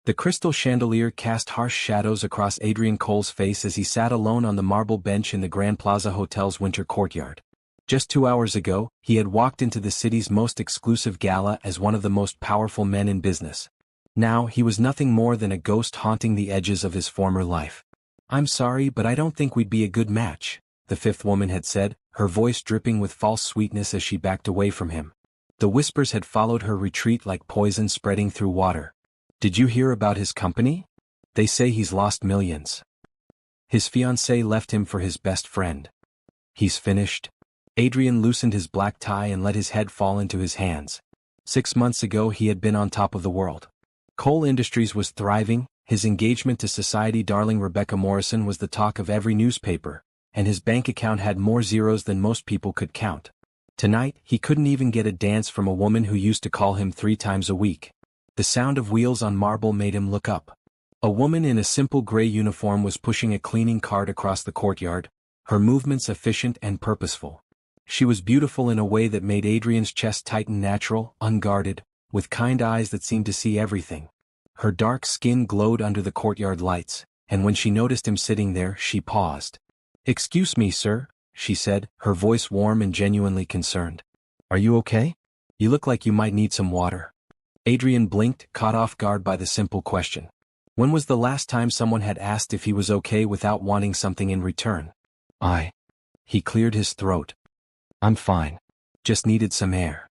The crystal chandelier cast harsh shadows across Adrian Cole's face as he sat alone on the marble bench in the Grand Plaza Hotel's winter courtyard. Just 2 hours ago, he had walked into the city's most exclusive gala as one of the most powerful men in business. Now he was nothing more than a ghost haunting the edges of his former life. "I'm sorry, but I don't think we'd be a good match," the fifth woman had said, her voice dripping with false sweetness as she backed away from him. The whispers had followed her retreat like poison spreading through water. "Did you hear about his company? They say he's lost millions. His fiancée left him for his best friend. He's finished." Adrian loosened his black tie and let his head fall into his hands. 6 months ago he had been on top of the world. Cole Industries was thriving, his engagement to society darling Rebecca Morrison was the talk of every newspaper, and his bank account had more zeros than most people could count. Tonight, he couldn't even get a dance from a woman who used to call him 3 times a week. The sound of wheels on marble made him look up. A woman in a simple gray uniform was pushing a cleaning cart across the courtyard, her movements efficient and purposeful. She was beautiful in a way that made Adrian's chest tighten, natural, unguarded, with kind eyes that seemed to see everything. Her dark skin glowed under the courtyard lights, and when she noticed him sitting there, she paused. "Excuse me, sir," she said, her voice warm and genuinely concerned. "Are you okay? You look like you might need some water." Adrian blinked, caught off guard by the simple question. When was the last time someone had asked if he was okay without wanting something in return? He cleared his throat. "I'm fine. Just needed some air."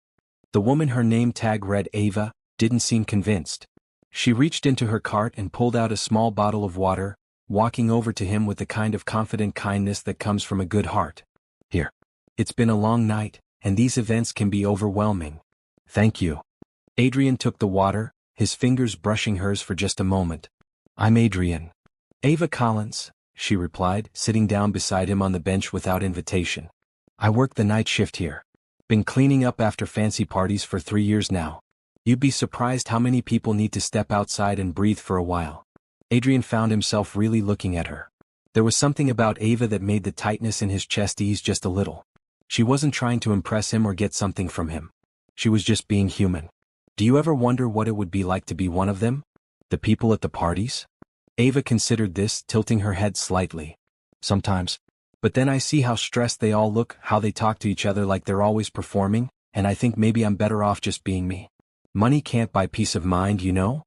The woman, her name tag read Ava, didn't seem convinced. She reached into her cart and pulled out a small bottle of water, walking over to him with the kind of confident kindness that comes from a good heart. "Here. It's been a long night, and these events can be overwhelming. Thank you." Adrian took the water, his fingers brushing hers for just a moment. "I'm Adrian." "Ava Collins," she replied, sitting down beside him on the bench without invitation. "I work the night shift here. Been cleaning up after fancy parties for 3 years now. You'd be surprised how many people need to step outside and breathe for a while." Adrian found himself really looking at her. There was something about Ava that made the tightness in his chest ease just a little. She wasn't trying to impress him or get something from him. She was just being human. "Do you ever wonder what it would be like to be one of them? The people at the parties?" Ava considered this, tilting her head slightly. "Sometimes. But then I see how stressed they all look, how they talk to each other like they're always performing, and I think maybe I'm better off just being me. Money can't buy peace of mind, you know?"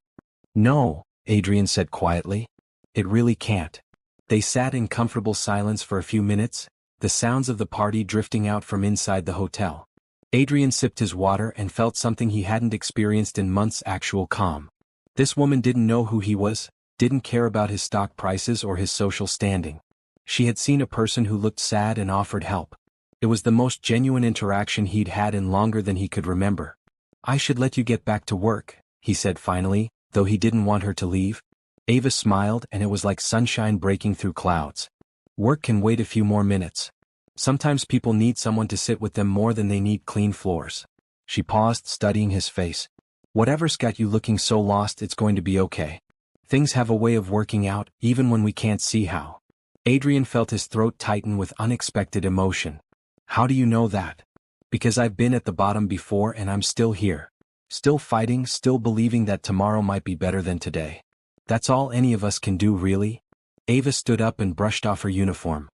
"No," Adrian said quietly. "It really can't." They sat in comfortable silence for a few minutes, the sounds of the party drifting out from inside the hotel. Adrian sipped his water and felt something he hadn't experienced in months: actual calm. This woman didn't know who he was, didn't care about his stock prices or his social standing. She had seen a person who looked sad and offered help. It was the most genuine interaction he'd had in longer than he could remember. "I should let you get back to work," he said finally, though he didn't want her to leave. Ava smiled, and it was like sunshine breaking through clouds. "Work can wait a few more minutes. Sometimes people need someone to sit with them more than they need clean floors." She paused, studying his face. "Whatever's got you looking so lost, it's going to be okay. Things have a way of working out, even when we can't see how." Adrian felt his throat tighten with unexpected emotion. "How do you know that?" "Because I've been at the bottom before and I'm still here. Still fighting, still believing that tomorrow might be better than today. That's all any of us can do, really." Ava stood up and brushed off her uniform.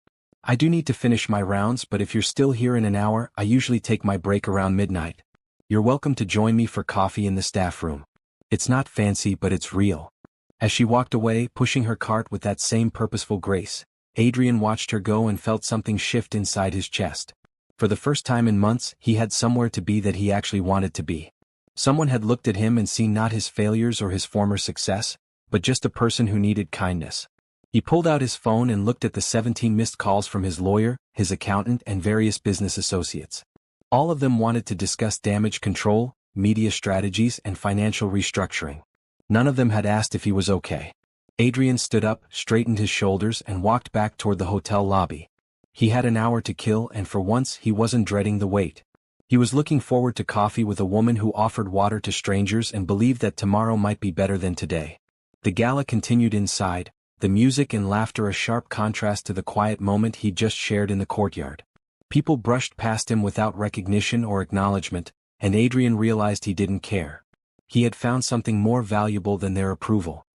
"I do need to finish my rounds, but if you're still here in an hour, I usually take my break around midnight. You're welcome to join me for coffee in the staff room. It's not fancy, but it's real." As she walked away, pushing her cart with that same purposeful grace, Adrian watched her go and felt something shift inside his chest. For the first time in months, he had somewhere to be that he actually wanted to be. Someone had looked at him and seen not his failures or his former success, but just a person who needed kindness. He pulled out his phone and looked at the 17 missed calls from his lawyer, his accountant, and various business associates. All of them wanted to discuss damage control, media strategies, and financial restructuring. None of them had asked if he was okay. Adrian stood up, straightened his shoulders, and walked back toward the hotel lobby. He had an hour to kill, and for once he wasn't dreading the wait. He was looking forward to coffee with a woman who offered water to strangers and believed that tomorrow might be better than today. The gala continued inside, the music and laughter a sharp contrast to the quiet moment he'd just shared in the courtyard. People brushed past him without recognition or acknowledgement, and Adrian realized he didn't care. He had found something more valuable than their approval.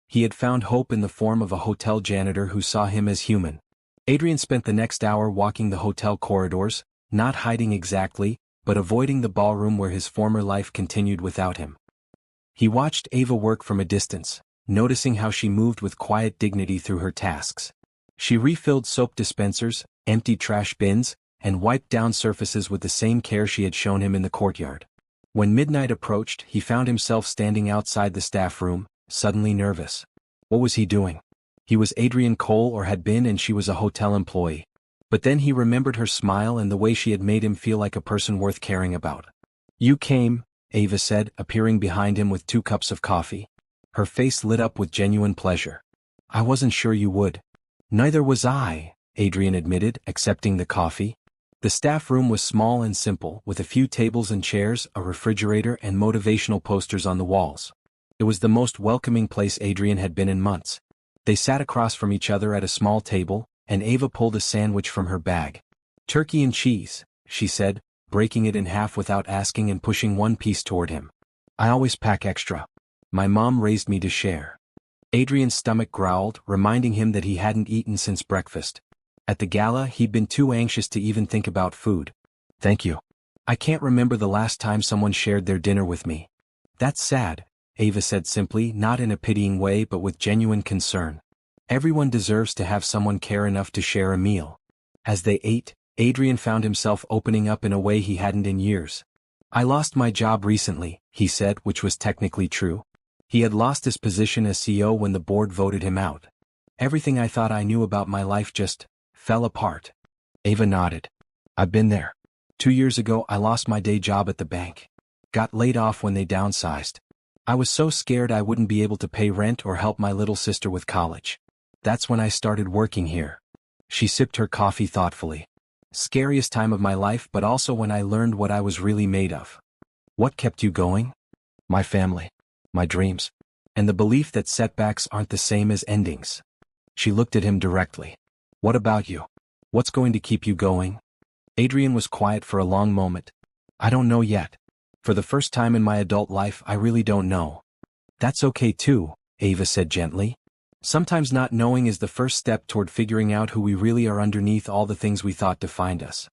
He had found hope in the form of a hotel janitor who saw him as human. Adrian spent the next hour walking the hotel corridors, not hiding exactly, but avoiding the ballroom where his former life continued without him. He watched Ava work from a distance, noticing how she moved with quiet dignity through her tasks. She refilled soap dispensers, emptied trash bins, and wiped down surfaces with the same care she had shown him in the courtyard. When midnight approached, he found himself standing outside the staff room, suddenly nervous. What was he doing? He was Adrian Cole, or had been, and she was a hotel employee. But then he remembered her smile and the way she had made him feel like a person worth caring about. "You came," Ava said, appearing behind him with 2 cups of coffee. Her face lit up with genuine pleasure. "I wasn't sure you would." "Neither was I," Adrian admitted, accepting the coffee. The staff room was small and simple, with a few tables and chairs, a refrigerator, and motivational posters on the walls. It was the most welcoming place Adrian had been in months. They sat across from each other at a small table, and Ava pulled a sandwich from her bag. "Turkey and cheese," she said, breaking it in half without asking and pushing one piece toward him. "I always pack extra. My mom raised me to share." Adrian's stomach growled, reminding him that he hadn't eaten since breakfast. At the gala, he'd been too anxious to even think about food. "Thank you. I can't remember the last time someone shared their dinner with me." "That's sad," Ava said simply, not in a pitying way but with genuine concern. "Everyone deserves to have someone care enough to share a meal." As they ate, Adrian found himself opening up in a way he hadn't in years. "I lost my job recently," he said, which was technically true. He had lost his position as CEO when the board voted him out. "Everything I thought I knew about my life just fell apart." Ava nodded. "I've been there. 2 years ago I lost my day job at the bank. Got laid off when they downsized. I was so scared I wouldn't be able to pay rent or help my little sister with college. That's when I started working here." She sipped her coffee thoughtfully. "Scariest time of my life, but also when I learned what I was really made of." "What kept you going?" "My family. My dreams. And the belief that setbacks aren't the same as endings." She looked at him directly. "What about you? What's going to keep you going?" Adrian was quiet for a long moment. "I don't know yet. For the first time in my adult life, I really don't know." "That's okay too," Ava said gently. "Sometimes not knowing is the first step toward figuring out who we really are underneath all the things we thought defined us."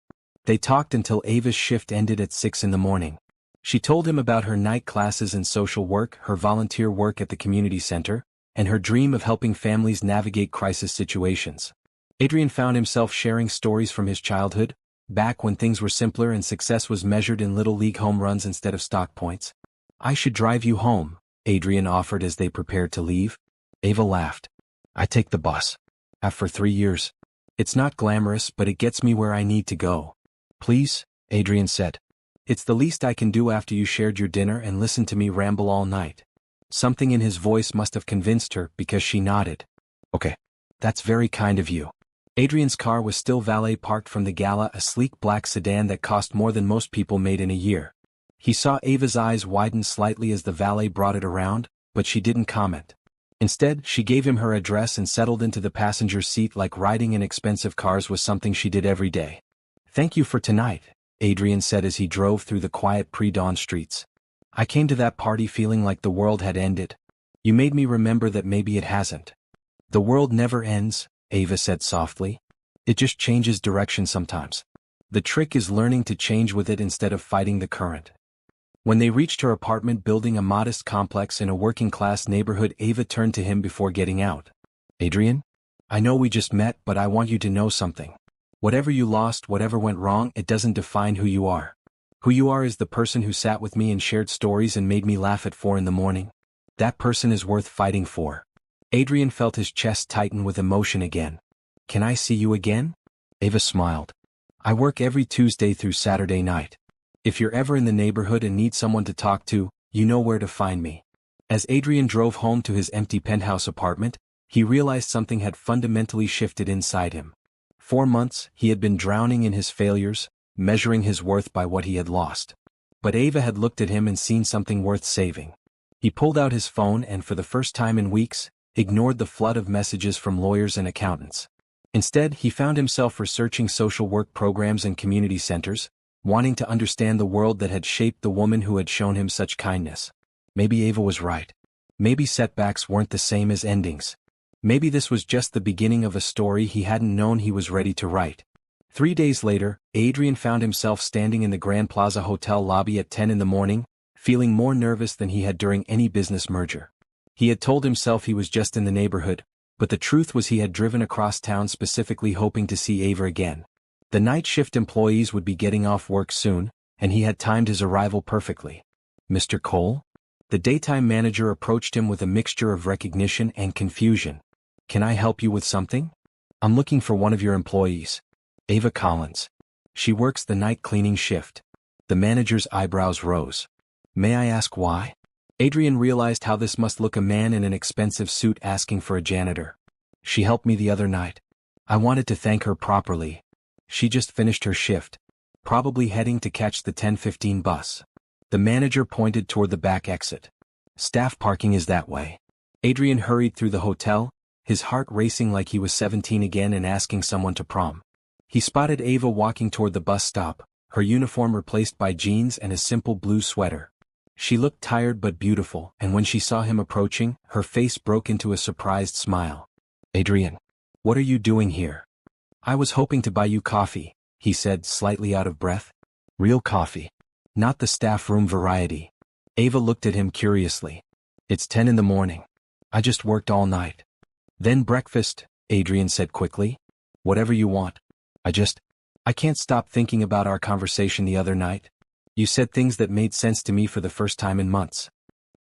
They talked until Ava's shift ended at 6 in the morning. She told him about her night classes in social work, her volunteer work at the community center, and her dream of helping families navigate crisis situations. Adrian found himself sharing stories from his childhood, back when things were simpler and success was measured in little league home runs instead of stock points. "I should drive you home," Adrian offered as they prepared to leave. Ava laughed. "I take the bus. Have for 3 years. It's not glamorous, but it gets me where I need to go." "Please," Adrian said. "It's the least I can do after you shared your dinner and listened to me ramble all night." Something in his voice must have convinced her, because she nodded. "Okay. That's very kind of you." Adrian's car was still valet parked from the gala, a sleek black sedan that cost more than most people made in a year. He saw Ava's eyes widen slightly as the valet brought it around, but she didn't comment. Instead, she gave him her address and settled into the passenger seat like riding in expensive cars was something she did every day. "Thank you for tonight," Adrian said as he drove through the quiet pre-dawn streets. "I came to that party feeling like the world had ended. You made me remember that maybe it hasn't." "The world never ends," Ava said softly. "It just changes direction sometimes. The trick is learning to change with it instead of fighting the current." When they reached her apartment building, a modest complex in a working-class neighborhood, Ava turned to him before getting out. "Adrian? I know we just met, but I want you to know something. Whatever you lost, whatever went wrong, it doesn't define who you are. Who you are is the person who sat with me and shared stories and made me laugh at 4 in the morning. That person is worth fighting for." Adrian felt his chest tighten with emotion again. "Can I see you again?" Ava smiled. "I work every Tuesday through Saturday night. If you're ever in the neighborhood and need someone to talk to, you know where to find me." As Adrian drove home to his empty penthouse apartment, he realized something had fundamentally shifted inside him. For months, he had been drowning in his failures, measuring his worth by what he had lost. But Ava had looked at him and seen something worth saving. He pulled out his phone and, for the first time in weeks, ignored the flood of messages from lawyers and accountants. Instead, he found himself researching social work programs and community centers, wanting to understand the world that had shaped the woman who had shown him such kindness. Maybe Ava was right. Maybe setbacks weren't the same as endings. Maybe this was just the beginning of a story he hadn't known he was ready to write. 3 days later, Adrian found himself standing in the Grand Plaza Hotel lobby at 10 in the morning, feeling more nervous than he had during any business merger. He had told himself he was just in the neighborhood, but the truth was he had driven across town specifically hoping to see Ava again. The night shift employees would be getting off work soon, and he had timed his arrival perfectly. "Mr. Cole?" The daytime manager approached him with a mixture of recognition and confusion. "Can I help you with something?" "I'm looking for one of your employees. Ava Collins. She works the night cleaning shift." The manager's eyebrows rose. "May I ask why?" Adrian realized how this must look, a man in an expensive suit asking for a janitor. "She helped me the other night. I wanted to thank her properly. She just finished her shift, probably heading to catch the 10:15 bus." The manager pointed toward the back exit. "Staff parking is that way." Adrian hurried through the hotel, his heart racing like he was 17 again and asking someone to prom. He spotted Ava walking toward the bus stop, her uniform replaced by jeans and a simple blue sweater. She looked tired but beautiful, and when she saw him approaching, her face broke into a surprised smile. "Adrian, what are you doing here?" "I was hoping to buy you coffee," he said, slightly out of breath. "Real coffee. Not the staff room variety." Ava looked at him curiously. "It's 10 in the morning. I just worked all night." "Then breakfast," Adrian said quickly. "Whatever you want. I can't stop thinking about our conversation the other night. You said things that made sense to me for the first time in months."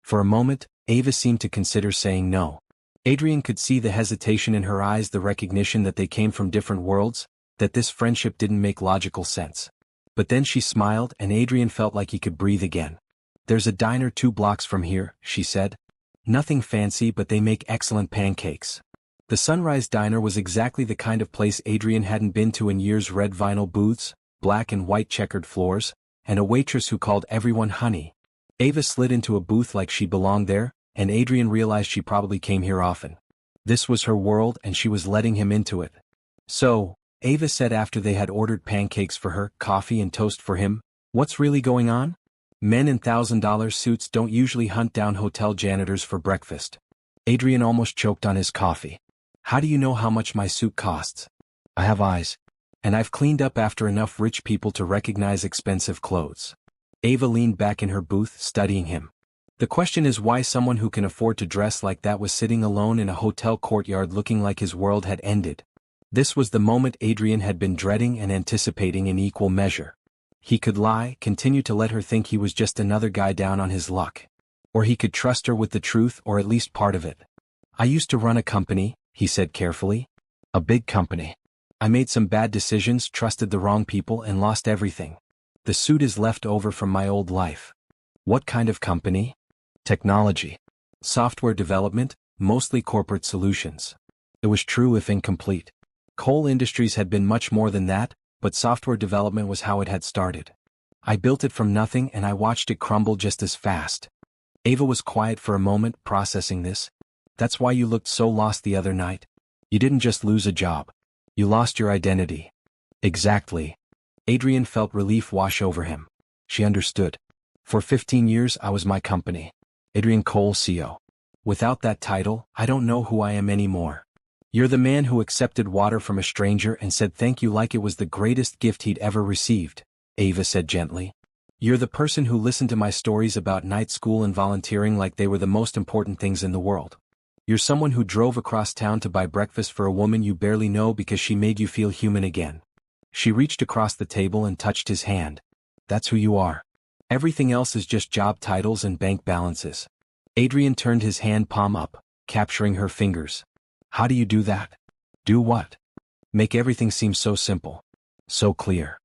For a moment, Ava seemed to consider saying no. Adrian could see the hesitation in her eyes, the recognition that they came from different worlds, that this friendship didn't make logical sense. But then she smiled and Adrian felt like he could breathe again. "There's a diner 2 blocks from here," she said. "Nothing fancy, but they make excellent pancakes." The Sunrise Diner was exactly the kind of place Adrian hadn't been to in years. Red vinyl booths, black and white checkered floors, and a waitress who called everyone honey. Ava slid into a booth like she belonged there, and Adrian realized she probably came here often. This was her world and she was letting him into it. "So," Ava said after they had ordered pancakes for her, coffee and toast for him, "what's really going on?" Men in $1,000 suits don't usually hunt down hotel janitors for breakfast. Adrian almost choked on his coffee. "How do you know how much my suit costs?" "I have eyes. And I've cleaned up after enough rich people to recognize expensive clothes." Ava leaned back in her booth, studying him. "The question is why someone who can afford to dress like that was sitting alone in a hotel courtyard looking like his world had ended." This was the moment Adrian had been dreading and anticipating in equal measure. He could lie, continue to let her think he was just another guy down on his luck. Or he could trust her with the truth, or at least part of it. "I used to run a company," he said carefully. "A big company. I made some bad decisions, trusted the wrong people, and lost everything. The suit is left over from my old life." "What kind of company?" "Technology. Software development, mostly corporate solutions." It was true if incomplete. Coal industries had been much more than that, but software development was how it had started. "I built it from nothing and I watched it crumble just as fast." Ava was quiet for a moment, processing this. "That's why you looked so lost the other night. You didn't just lose a job. You lost your identity." "Exactly." Adrian felt relief wash over him. She understood. "For 15 years I was my company. Adrian Cole, CO. Without that title, I don't know who I am anymore." "You're the man who accepted water from a stranger and said thank you like it was the greatest gift he'd ever received," Ava said gently. "You're the person who listened to my stories about night school and volunteering like they were the most important things in the world. You're someone who drove across town to buy breakfast for a woman you barely know because she made you feel human again." She reached across the table and touched his hand. "That's who you are. Everything else is just job titles and bank balances." Adrian turned his hand palm up, capturing her fingers. "How do you do that?" "Do what?" "Make everything seem so simple. So clear."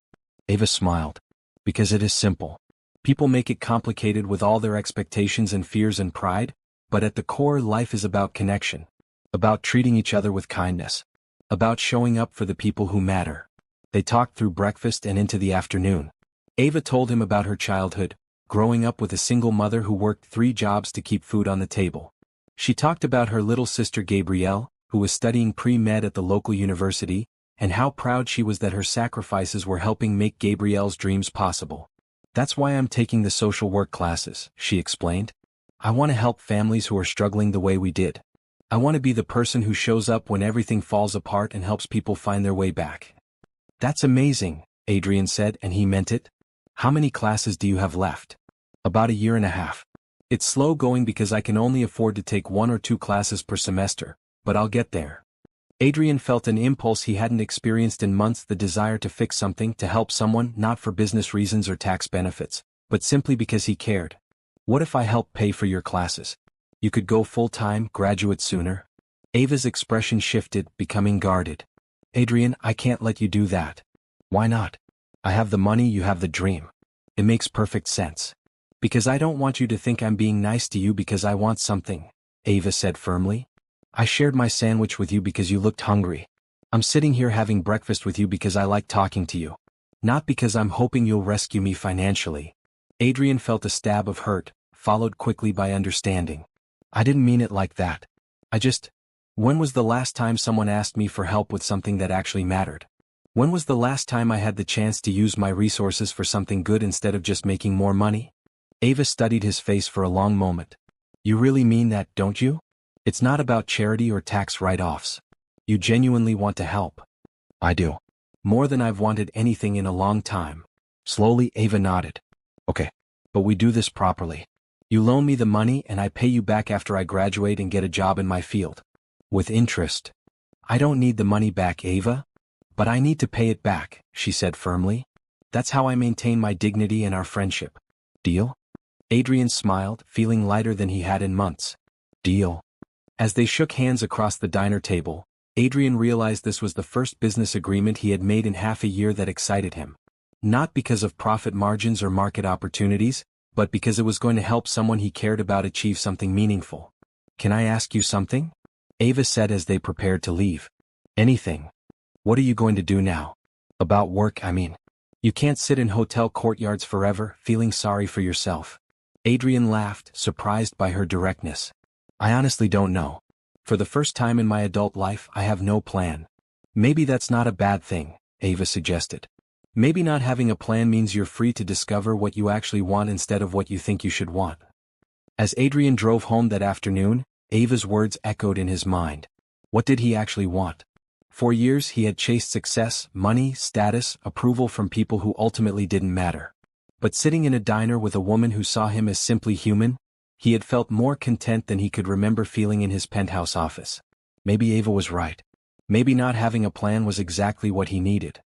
Ava smiled. "Because it is simple. People make it complicated with all their expectations and fears and pride, but at the core life is about connection. About treating each other with kindness. About showing up for the people who matter." They talked through breakfast and into the afternoon. Ava told him about her childhood, growing up with a single mother who worked 3 jobs to keep food on the table. She talked about her little sister Gabrielle, who was studying pre-med at the local university, and how proud she was that her sacrifices were helping make Gabrielle's dreams possible. "That's why I'm taking the social work classes," she explained. I want to help families who are struggling the way we did. I want to be the person who shows up when everything falls apart and helps people find their way back. That's amazing, Adrian said, and he meant it. How many classes do you have left? About a year and a half. It's slow going because I can only afford to take 1 or 2 classes per semester, but I'll get there. Adrian felt an impulse he hadn't experienced in months, the desire to fix something, to help someone, not for business reasons or tax benefits, but simply because he cared. What if I help pay for your classes? You could go full-time, graduate sooner. Ava's expression shifted, becoming guarded. Adrian, I can't let you do that. Why not? I have the money, you have the dream. It makes perfect sense. Because I don't want you to think I'm being nice to you because I want something, Ava said firmly. I shared my sandwich with you because you looked hungry. I'm sitting here having breakfast with you because I like talking to you. Not because I'm hoping you'll rescue me financially. Adrian felt a stab of hurt, followed quickly by understanding. I didn't mean it like that. When was the last time someone asked me for help with something that actually mattered? When was the last time I had the chance to use my resources for something good instead of just making more money? Ava studied his face for a long moment. You really mean that, don't you? It's not about charity or tax write-offs. You genuinely want to help. I do. More than I've wanted anything in a long time. Slowly, Ava nodded. Okay. But we do this properly. You loan me the money and I pay you back after I graduate and get a job in my field. With interest. I don't need the money back, Ava. But I need to pay it back, she said firmly. That's how I maintain my dignity and our friendship. Deal? Adrian smiled, feeling lighter than he had in months. Deal. As they shook hands across the diner table, Adrian realized this was the first business agreement he had made in half a year that excited him. Not because of profit margins or market opportunities, but because it was going to help someone he cared about achieve something meaningful. Can I ask you something? Ava said as they prepared to leave. Anything. What are you going to do now? About work, I mean. You can't sit in hotel courtyards forever, feeling sorry for yourself. Adrian laughed, surprised by her directness. I honestly don't know. For the first time in my adult life, I have no plan. Maybe that's not a bad thing, Ava suggested. Maybe not having a plan means you're free to discover what you actually want instead of what you think you should want. As Adrian drove home that afternoon, Ava's words echoed in his mind. What did he actually want? For years he had chased success, money, status, approval from people who ultimately didn't matter. But sitting in a diner with a woman who saw him as simply human, he had felt more content than he could remember feeling in his penthouse office. Maybe Ava was right. Maybe not having a plan was exactly what he needed.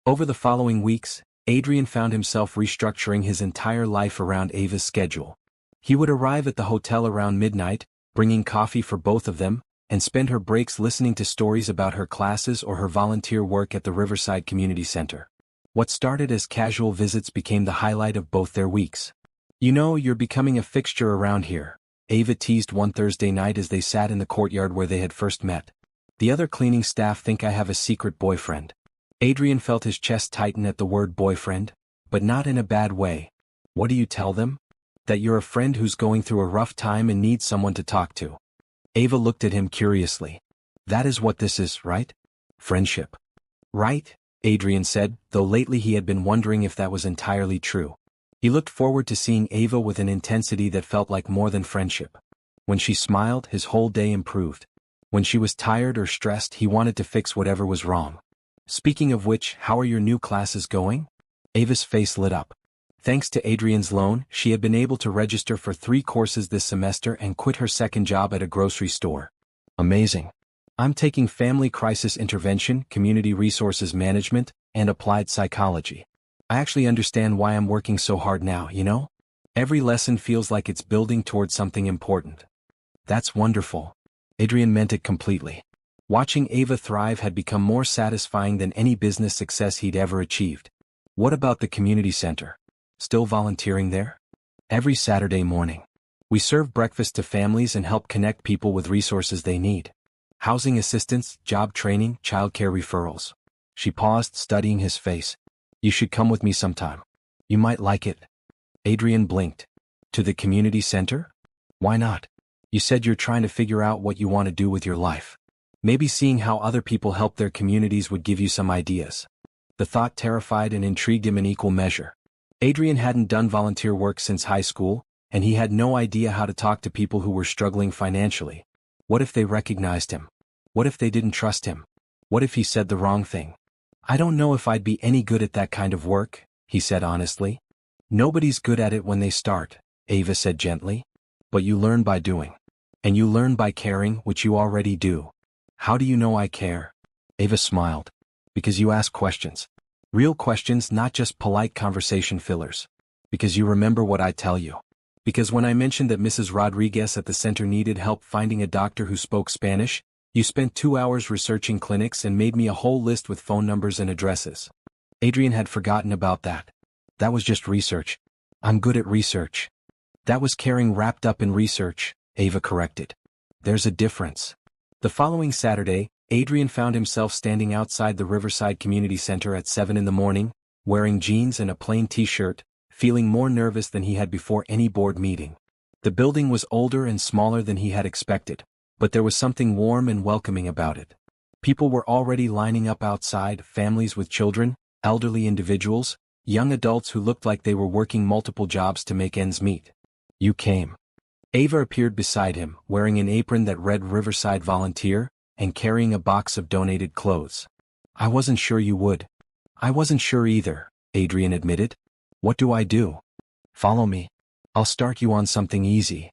Over the following weeks, Adrian found himself restructuring his entire life around Ava's schedule. He would arrive at the hotel around midnight, bringing coffee for both of them, and spend her breaks listening to stories about her classes or her volunteer work at the Riverside Community Center. What started as casual visits became the highlight of both their weeks. You know, you're becoming a fixture around here, Ava teased one Thursday night as they sat in the courtyard where they had first met. The other cleaning staff think I have a secret boyfriend. Adrian felt his chest tighten at the word boyfriend, but not in a bad way. What do you tell them? That you're a friend who's going through a rough time and needs someone to talk to. Ava looked at him curiously. That is what this is, right? Friendship. Right, Adrian said, though lately he had been wondering if that was entirely true. He looked forward to seeing Ava with an intensity that felt like more than friendship. When she smiled, his whole day improved. When she was tired or stressed, he wanted to fix whatever was wrong. Speaking of which, how are your new classes going? Ava's face lit up. Thanks to Adrian's loan, she had been able to register for 3 courses this semester and quit her second job at a grocery store. Amazing. I'm taking family crisis intervention, community resources management, and applied psychology. I actually understand why I'm working so hard now, you know? Every lesson feels like it's building towards something important. That's wonderful. Adrian meant it completely. Watching Ava thrive had become more satisfying than any business success he'd ever achieved. What about the community center? Still volunteering there? Every Saturday morning. We serve breakfast to families and help connect people with resources they need. Housing assistance, job training, childcare referrals. She paused, studying his face. You should come with me sometime. You might like it. Adrian blinked. To the community center? Why not? You said you're trying to figure out what you want to do with your life. Maybe seeing how other people help their communities would give you some ideas. The thought terrified and intrigued him in equal measure. Adrian hadn't done volunteer work since high school, and he had no idea how to talk to people who were struggling financially. What if they recognized him? What if they didn't trust him? What if he said the wrong thing? I don't know if I'd be any good at that kind of work, he said honestly. Nobody's good at it when they start, Ava said gently. But you learn by doing. And you learn by caring, which you already do. How do you know I care? Ava smiled. Because you ask questions. Real questions, not just polite conversation fillers. Because you remember what I tell you. Because when I mentioned that Mrs. Rodriguez at the center needed help finding a doctor who spoke Spanish, you spent 2 hours researching clinics and made me a whole list with phone numbers and addresses. Adrian had forgotten about that. That was just research. I'm good at research. That was caring wrapped up in research, Ava corrected. There's a difference. The following Saturday, Adrian found himself standing outside the Riverside Community Center at 7 in the morning, wearing jeans and a plain t-shirt, feeling more nervous than he had before any board meeting. The building was older and smaller than he had expected, but there was something warm and welcoming about it. People were already lining up outside, families with children, elderly individuals, young adults who looked like they were working multiple jobs to make ends meet. You came. Ava appeared beside him, wearing an apron that read Riverside Volunteer, and carrying a box of donated clothes. I wasn't sure you would. I wasn't sure either, Adrian admitted. What do I do? Follow me. I'll start you on something easy.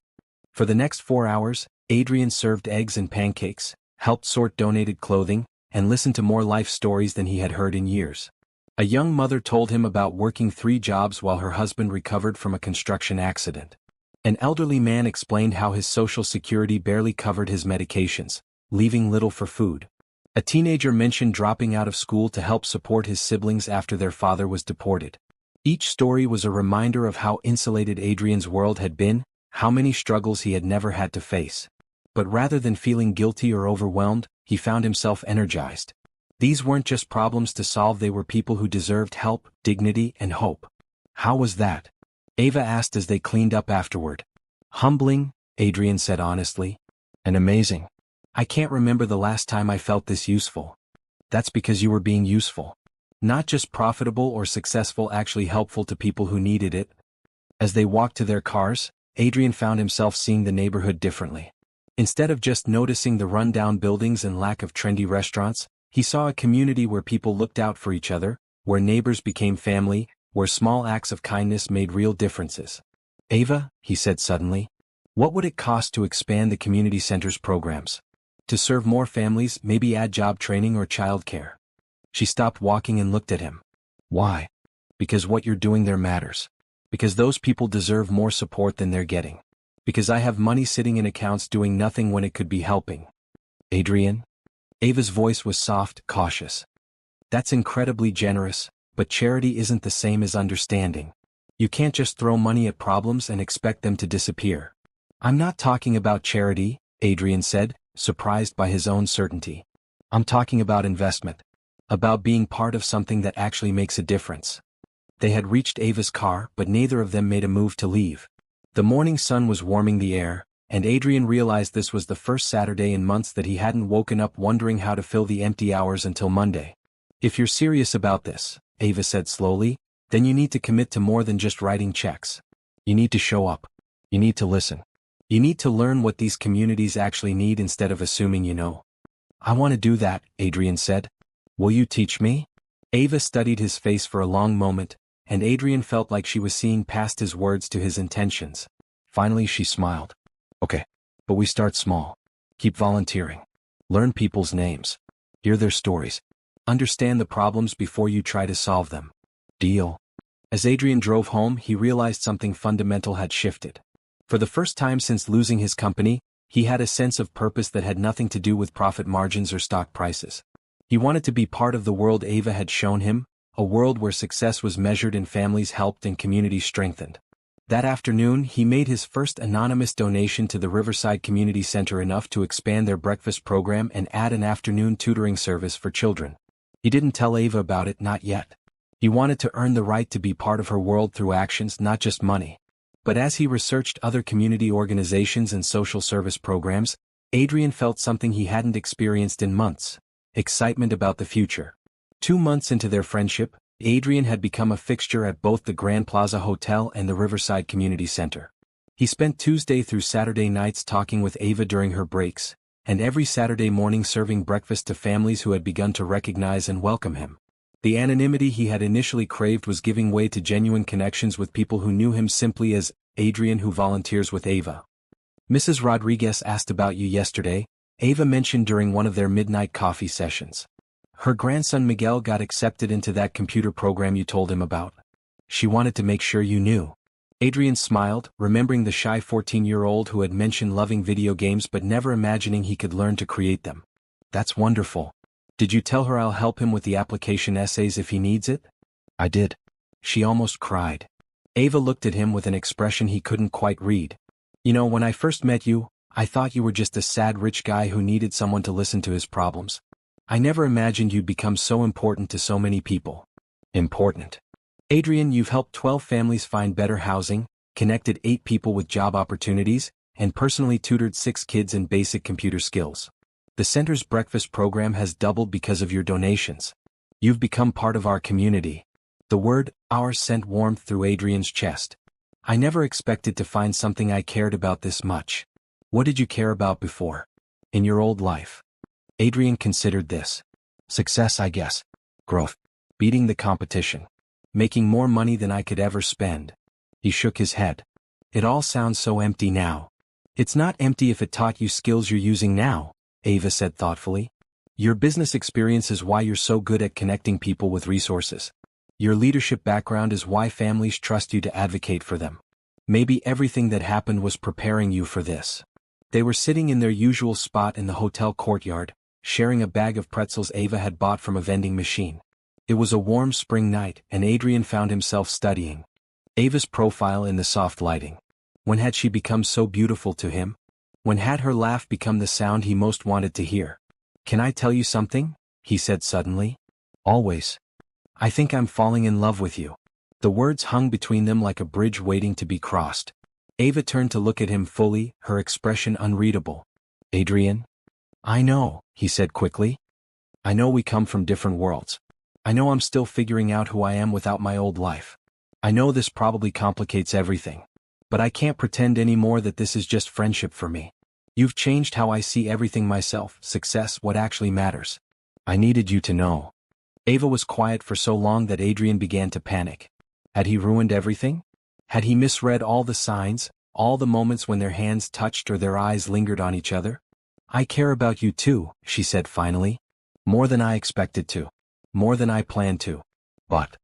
For the next 4 hours, Adrian served eggs and pancakes, helped sort donated clothing, and listened to more life stories than he had heard in years. A young mother told him about working 3 jobs while her husband recovered from a construction accident. An elderly man explained how his Social Security barely covered his medications, leaving little for food. A teenager mentioned dropping out of school to help support his siblings after their father was deported. Each story was a reminder of how insulated Adrian's world had been, how many struggles he had never had to face. But rather than feeling guilty or overwhelmed, he found himself energized. These weren't just problems to solve, they were people who deserved help, dignity, and hope. How was that? Ava asked as they cleaned up afterward. Humbling, Adrian said honestly. And amazing. I can't remember the last time I felt this useful. That's because you were being useful. Not just profitable or successful, actually helpful to people who needed it. As they walked to their cars, Adrian found himself seeing the neighborhood differently. Instead of just noticing the rundown buildings and lack of trendy restaurants, he saw a community where people looked out for each other, where neighbors became family, where small acts of kindness made real differences. Ava, he said suddenly, what would it cost to expand the community center's programs? To serve more families, maybe add job training or childcare? She stopped walking and looked at him. Why? Because what you're doing there matters. Because those people deserve more support than they're getting. Because I have money sitting in accounts doing nothing when it could be helping. Adrian? Ava's voice was soft, cautious. That's incredibly generous, but charity isn't the same as understanding. You can't just throw money at problems and expect them to disappear. I'm not talking about charity, Adrian said, surprised by his own certainty. I'm talking about investment. About being part of something that actually makes a difference. They had reached Ava's car, but neither of them made a move to leave. The morning sun was warming the air, and Adrian realized this was the first Saturday in months that he hadn't woken up wondering how to fill the empty hours until Monday. If you're serious about this, Ava said slowly, then you need to commit to more than just writing checks. You need to show up. You need to listen. You need to learn what these communities actually need instead of assuming you know. I want to do that, Adrian said. Will you teach me? Ava studied his face for a long moment, and Adrian felt like she was seeing past his words to his intentions. Finally she smiled. Okay, but we start small. Keep volunteering. Learn people's names. Hear their stories. Understand the problems before you try to solve them. Deal? As Adrian drove home, he realized something fundamental had shifted. For the first time since losing his company, he had a sense of purpose that had nothing to do with profit margins or stock prices. He wanted to be part of the world Ava had shown him, a world where success was measured in families helped and communities strengthened. That afternoon, he made his first anonymous donation to the Riverside Community Center, enough to expand their breakfast program and add an afternoon tutoring service for children. He didn't tell Ava about it, not yet. He wanted to earn the right to be part of her world through actions, not just money. But as he researched other community organizations and social service programs, Adrian felt something he hadn't experienced in months. Excitement about the future. 2 months into their friendship, Adrian had become a fixture at both the Grand Plaza Hotel and the Riverside Community Center. He spent Tuesday through Saturday nights talking with Ava during her breaks, and every Saturday morning serving breakfast to families who had begun to recognize and welcome him. The anonymity he had initially craved was giving way to genuine connections with people who knew him simply as Adrian, who volunteers with Ava. Mrs. Rodriguez asked about you yesterday, Ava mentioned during one of their midnight coffee sessions. Her grandson Miguel got accepted into that computer program you told him about. She wanted to make sure you knew. Adrian smiled, remembering the shy 14-year-old who had mentioned loving video games but never imagining he could learn to create them. That's wonderful. Did you tell her I'll help him with the application essays if he needs it? I did. She almost cried. Ava looked at him with an expression he couldn't quite read. You know, when I first met you, I thought you were just a sad rich guy who needed someone to listen to his problems. I never imagined you'd become so important to so many people. Important. Adrian, you've helped 12 families find better housing, connected 8 people with job opportunities, and personally tutored 6 kids in basic computer skills. The center's breakfast program has doubled because of your donations. You've become part of our community. The word "our" sent warmth through Adrian's chest. I never expected to find something I cared about this much. What did you care about before? In your old life? Adrian considered this. Success, I guess. Growth. Beating the competition. Making more money than I could ever spend. He shook his head. It all sounds so empty now. It's not empty if it taught you skills you're using now, Ava said thoughtfully. Your business experience is why you're so good at connecting people with resources. Your leadership background is why families trust you to advocate for them. Maybe everything that happened was preparing you for this. They were sitting in their usual spot in the hotel courtyard, sharing a bag of pretzels Ava had bought from a vending machine. It was a warm spring night, and Adrian found himself studying Ava's profile in the soft lighting. When had she become so beautiful to him? When had her laugh become the sound he most wanted to hear? Can I tell you something? He said suddenly. Always. I think I'm falling in love with you. The words hung between them like a bridge waiting to be crossed. Ava turned to look at him fully, her expression unreadable. Adrian? I know, he said quickly. I know we come from different worlds. I know I'm still figuring out who I am without my old life. I know this probably complicates everything. But I can't pretend anymore that this is just friendship for me. You've changed how I see everything myself, success, what actually matters. I needed you to know. Ava was quiet for so long that Adrian began to panic. Had he ruined everything? Had he misread all the signs, all the moments when their hands touched or their eyes lingered on each other? I care about you too, she said finally. More than I expected to. More than I planned to. But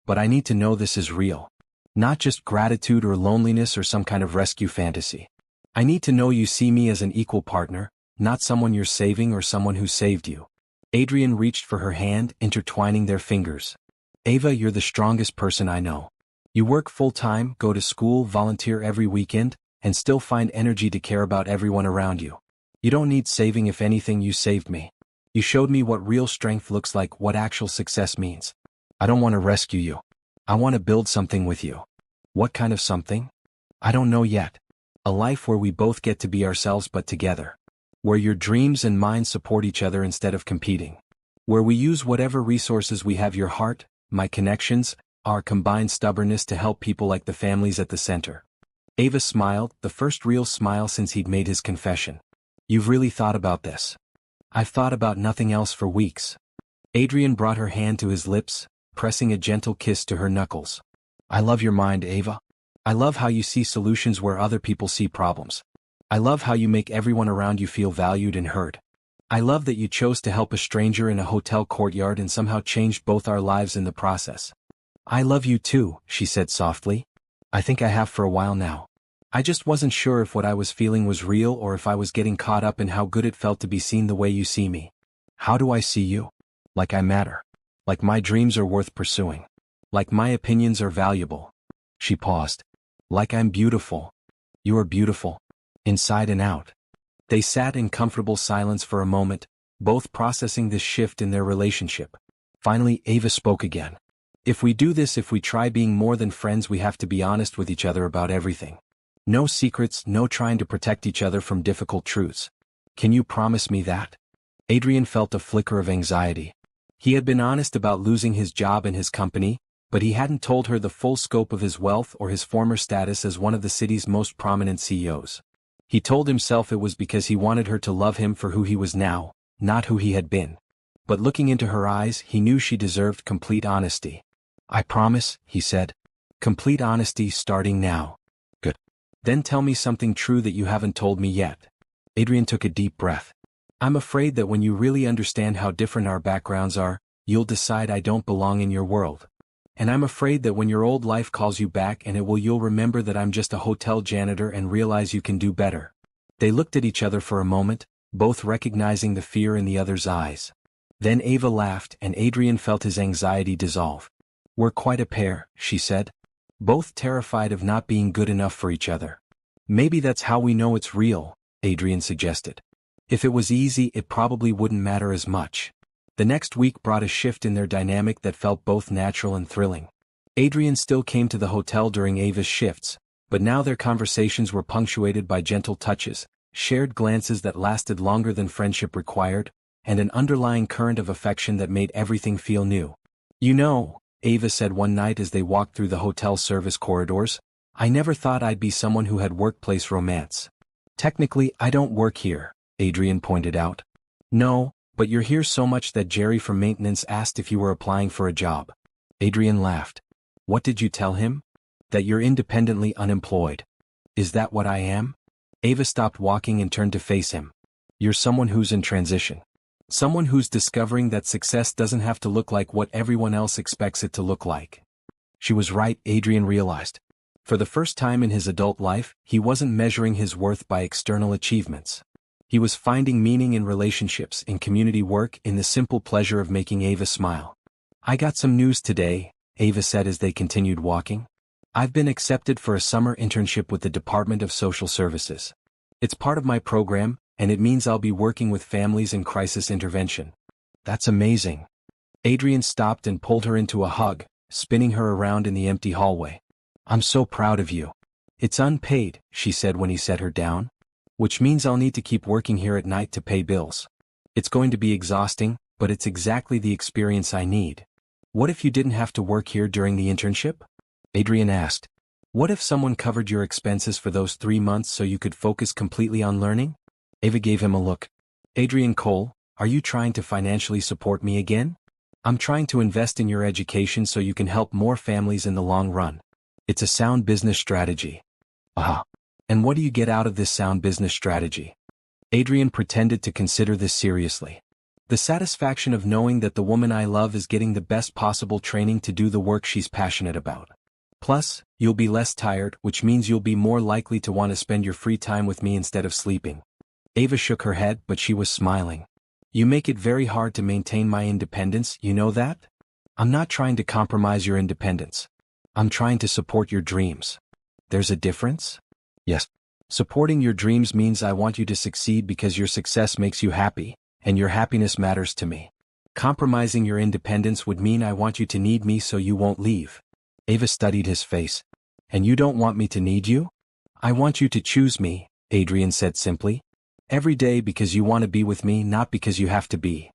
I need to know this is real. Not just gratitude or loneliness or some kind of rescue fantasy. I need to know you see me as an equal partner, not someone you're saving or someone who saved you. Adrian reached for her hand, intertwining their fingers. Ava, you're the strongest person I know. You work full-time, go to school, volunteer every weekend, and still find energy to care about everyone around you. You don't need saving. If anything, you saved me. You showed me what real strength looks like, what actual success means. I don't want to rescue you. I want to build something with you. What kind of something? I don't know yet. A life where we both get to be ourselves but together. Where your dreams and mine support each other instead of competing. Where we use whatever resources we have, your heart, my connections, our combined stubbornness to help people like the families at the center. Ava smiled, the first real smile since he'd made his confession. You've really thought about this. I've thought about nothing else for weeks. Adrian brought her hand to his lips, pressing a gentle kiss to her knuckles. I love your mind, Ava. I love how you see solutions where other people see problems. I love how you make everyone around you feel valued and heard. I love that you chose to help a stranger in a hotel courtyard and somehow changed both our lives in the process. I love you too, she said softly. I think I have for a while now. I just wasn't sure if what I was feeling was real or if I was getting caught up in how good it felt to be seen the way you see me. How do I see you? Like I matter. Like my dreams are worth pursuing. Like my opinions are valuable. She paused. Like I'm beautiful. You are beautiful. Inside and out. They sat in comfortable silence for a moment, both processing this shift in their relationship. Finally, Ava spoke again. If we do this, if we try being more than friends, we have to be honest with each other about everything. No secrets, no trying to protect each other from difficult truths. Can you promise me that? Adrian felt a flicker of anxiety. He had been honest about losing his job and his company, But he hadn't told her the full scope of his wealth or his former status as one of the city's most prominent CEOs. He told himself it was because he wanted her to love him for who he was now, not who he had been. But looking into her eyes, he knew she deserved complete honesty. "I promise," he said. "Complete honesty starting now." "Good. Then tell me something true that you haven't told me yet." Adrian took a deep breath. "I'm afraid that when you really understand how different our backgrounds are, you'll decide I don't belong in your world. And I'm afraid that when your old life calls you back you'll remember that I'm just a hotel janitor and realize you can do better." They looked at each other for a moment, both recognizing the fear in the other's eyes. Then Ava laughed and Adrian felt his anxiety dissolve. "We're quite a pair," she said. "Both terrified of not being good enough for each other." "Maybe that's how we know it's real," Adrian suggested. "If it was easy, it probably wouldn't matter as much." The next week brought a shift in their dynamic that felt both natural and thrilling. Adrian still came to the hotel during Ava's shifts, but now their conversations were punctuated by gentle touches, shared glances that lasted longer than friendship required, and an underlying current of affection that made everything feel new. "You know," Ava said one night as they walked through the hotel service corridors, "I never thought I'd be someone who had workplace romance." "Technically, I don't work here," Adrian pointed out. "No, but you're here so much that Jerry from maintenance asked if you were applying for a job." Adrian laughed. "What did you tell him?" "That you're independently unemployed." "Is that what I am?" Ava stopped walking and turned to face him. "You're someone who's in transition. Someone who's discovering that success doesn't have to look like what everyone else expects it to look like." She was right, Adrian realized. For the first time in his adult life, he wasn't measuring his worth by external achievements. He was finding meaning in relationships, in community work, in the simple pleasure of making Ava smile. "I got some news today," Ava said as they continued walking. "I've been accepted for a summer internship with the Department of Social Services. It's part of my program, and it means I'll be working with families in crisis intervention." "That's amazing." Adrian stopped and pulled her into a hug, spinning her around in the empty hallway. "I'm so proud of you." "It's unpaid," she said when he set her down. "Which means I'll need to keep working here at night to pay bills. It's going to be exhausting, but it's exactly the experience I need." "What if you didn't have to work here during the internship?" Adrian asked. "What if someone covered your expenses for those 3 months so you could focus completely on learning?" Ava gave him a look. "Adrian Cole, are you trying to financially support me again?" "I'm trying to invest in your education so you can help more families in the long run. It's a sound business strategy." "Ah. And what do you get out of this sound business strategy?" Adrian pretended to consider this seriously. "The satisfaction of knowing that the woman I love is getting the best possible training to do the work she's passionate about. Plus, you'll be less tired, which means you'll be more likely to want to spend your free time with me instead of sleeping." Ava shook her head, but she was smiling. "You make it very hard to maintain my independence, you know that?" "I'm not trying to compromise your independence. I'm trying to support your dreams." "There's a difference?" "Yes. Supporting your dreams means I want you to succeed because your success makes you happy, and your happiness matters to me. Compromising your independence would mean I want you to need me so you won't leave." Ava studied his face. "And you don't want me to need you?" "I want you to choose me," Adrian said simply. "Every day because you want to be with me, not because you have to be."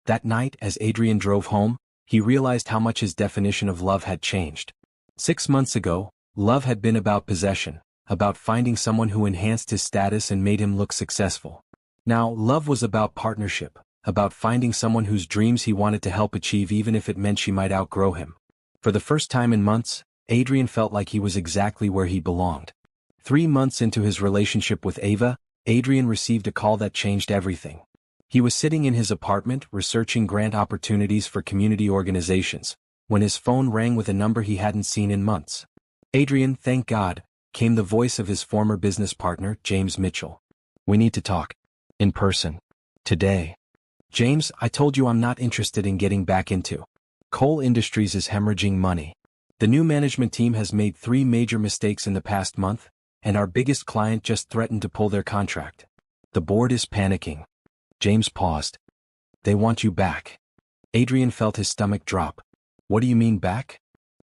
That night, as Adrian drove home, he realized how much his definition of love had changed. 6 months ago, love had been about possession, about finding someone who enhanced his status and made him look successful. Now, love was about partnership, about finding someone whose dreams he wanted to help achieve even if it meant she might outgrow him. For the first time in months, Adrian felt like he was exactly where he belonged. 3 months into his relationship with Ava, Adrian received a call that changed everything. He was sitting in his apartment researching grant opportunities for community organizations, when his phone rang with a number he hadn't seen in months. "Adrian, thank God," came the voice of his former business partner, James Mitchell. "We need to talk. In person. Today." "James, I told you I'm not interested in getting back into. Coal Industries is hemorrhaging money. The new management team has made 3 major mistakes in the past month, and our biggest client just threatened to pull their contract. The board is panicking." James paused. "They want you back." Adrian felt his stomach drop. "What do you mean back?"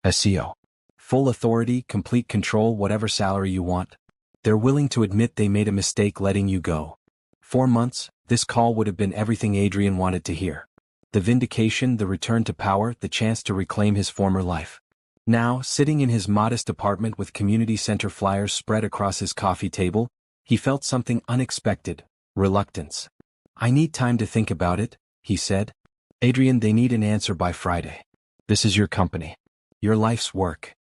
"SEO. Full authority, complete control, whatever salary you want. They're willing to admit they made a mistake letting you go." 4 months, this call would have been everything Adrian wanted to hear. The vindication, the return to power, the chance to reclaim his former life. Now, sitting in his modest apartment with community center flyers spread across his coffee table, he felt something unexpected: reluctance. "I need time to think about it," he said. "Adrian, they need an answer by Friday. This is your company. Your life's work."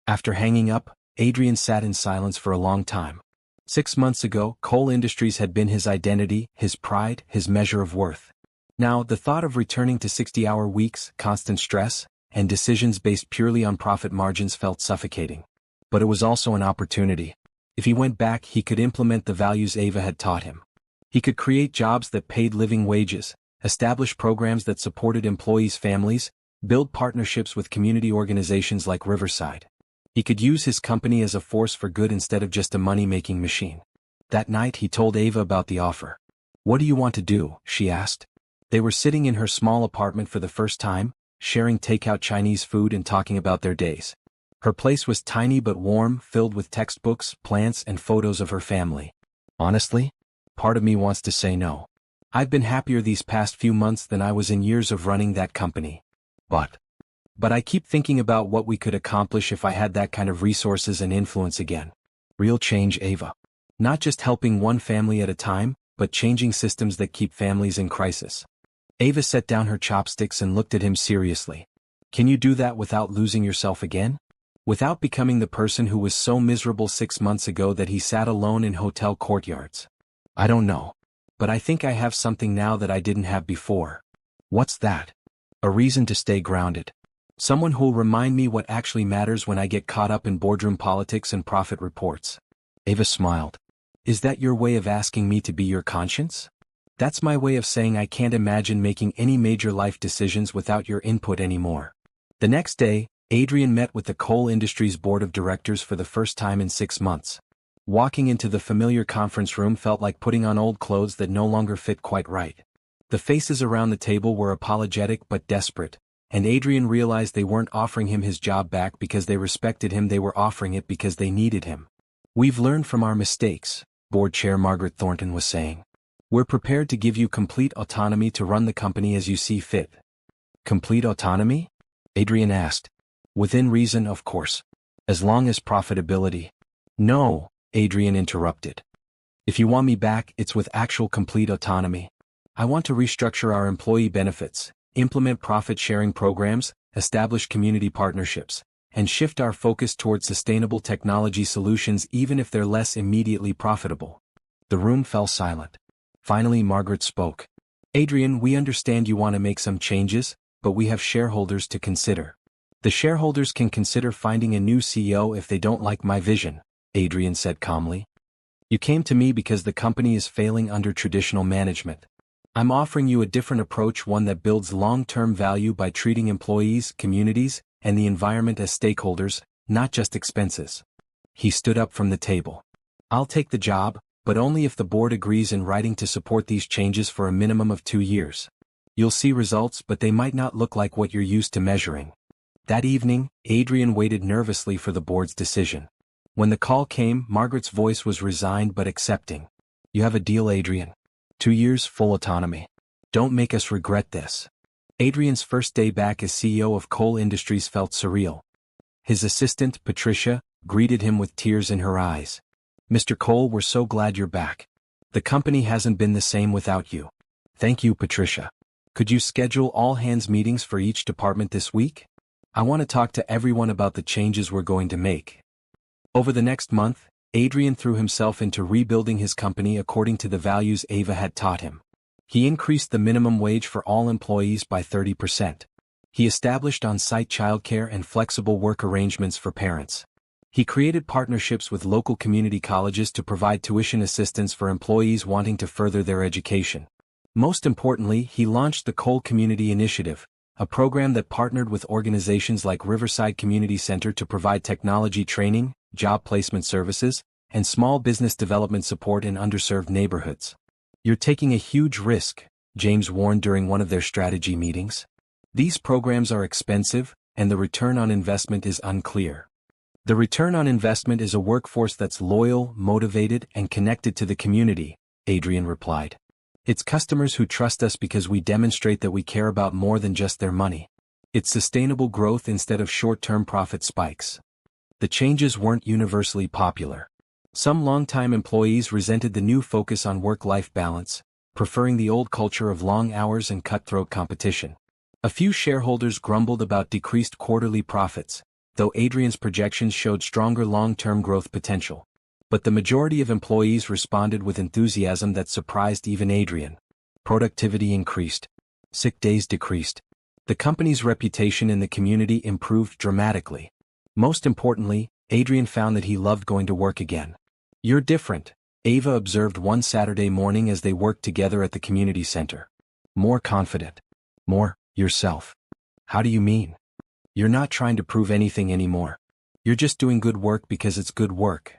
After hanging up, Adrian sat in silence for a long time. 6 months ago, coal industries had been his identity, his pride, his measure of worth. Now, the thought of returning to 60-hour weeks, constant stress, and decisions based purely on profit margins felt suffocating. But it was also an opportunity. If he went back, he could implement the values Ava had taught him. He could create jobs that paid living wages, establish programs that supported employees' families, build partnerships with community organizations like Riverside. He could use his company as a force for good instead of just a money-making machine. That night he told Ava about the offer. "What do you want to do?" she asked. They were sitting in her small apartment for the first time, sharing takeout Chinese food and talking about their days. Her place was tiny but warm, filled with textbooks, plants, and photos of her family. "Honestly, part of me wants to say no. I've been happier these past few months than I was in years of running that company. But I keep thinking about what we could accomplish if I had that kind of resources and influence again. Real change, Ava. Not just helping one family at a time, but changing systems that keep families in crisis." Ava set down her chopsticks and looked at him seriously. "Can you do that without losing yourself again? Without becoming the person who was so miserable 6 months ago that he sat alone in hotel courtyards?" "I don't know. But I think I have something now that I didn't have before." "What's that?" "A reason to stay grounded. Someone who'll remind me what actually matters when I get caught up in boardroom politics and profit reports." Ava smiled. "Is that your way of asking me to be your conscience?" "That's my way of saying I can't imagine making any major life decisions without your input anymore." The next day, Adrian met with the coal industry's board of directors for the first time in 6 months. Walking into the familiar conference room felt like putting on old clothes that no longer fit quite right. The faces around the table were apologetic but desperate, and Adrian realized they weren't offering him his job back because they respected him, they were offering it because they needed him. "We've learned from our mistakes," Board Chair Margaret Thornton was saying. "We're prepared to give you complete autonomy to run the company as you see fit." "Complete autonomy?" Adrian asked. "Within reason, of course. As long as profitability." "No," Adrian interrupted. "If you want me back, it's with actual complete autonomy. I want to restructure our employee benefits, implement profit-sharing programs, establish community partnerships, and shift our focus towards sustainable technology solutions even if they're less immediately profitable." The room fell silent. Finally, Margaret spoke. "Adrian, we understand you want to make some changes, but we have shareholders to consider. The shareholders can consider finding a new CEO if they don't like my vision," Adrian said calmly. "You came to me because the company is failing under traditional management. I'm offering you a different approach, one that builds long-term value by treating employees, communities, and the environment as stakeholders, not just expenses." He stood up from the table. "I'll take the job, but only if the board agrees in writing to support these changes for a minimum of 2 years. You'll see results, but they might not look like what you're used to measuring." That evening, Adrian waited nervously for the board's decision. When the call came, Margaret's voice was resigned but accepting. "You have a deal, Adrian. 2 years, full autonomy. Don't make us regret this." Adrian's first day back as CEO of Coal Industries felt surreal. His assistant, Patricia, greeted him with tears in her eyes. "Mr. Cole, we're so glad you're back. The company hasn't been the same without you." "Thank you, Patricia. Could you schedule all-hands meetings for each department this week? I want to talk to everyone about the changes we're going to make." Over the next month, Adrian threw himself into rebuilding his company according to the values Ava had taught him. He increased the minimum wage for all employees by 30%. He established on-site childcare and flexible work arrangements for parents. He created partnerships with local community colleges to provide tuition assistance for employees wanting to further their education. Most importantly, he launched the Coal Community Initiative, a program that partnered with organizations like Riverside Community Center to provide technology training, job placement services, and small business development support in underserved neighborhoods. "You're taking a huge risk," James warned during one of their strategy meetings. "These programs are expensive, and the return on investment is unclear." "The return on investment is a workforce that's loyal, motivated, and connected to the community," Adrian replied. "It's customers who trust us because we demonstrate that we care about more than just their money." It's sustainable growth instead of short-term profit spikes. The changes weren't universally popular. Some longtime employees resented the new focus on work-life balance, preferring the old culture of long hours and cutthroat competition. A few shareholders grumbled about decreased quarterly profits, though Adrian's projections showed stronger long-term growth potential. But the majority of employees responded with enthusiasm that surprised even Adrian. Productivity increased. Sick days decreased. The company's reputation in the community improved dramatically. Most importantly, Adrian found that he loved going to work again. "You're different," Ava observed one Saturday morning as they worked together at the community center. "More confident. More yourself." "How do you mean?" "You're not trying to prove anything anymore. You're just doing good work because it's good work."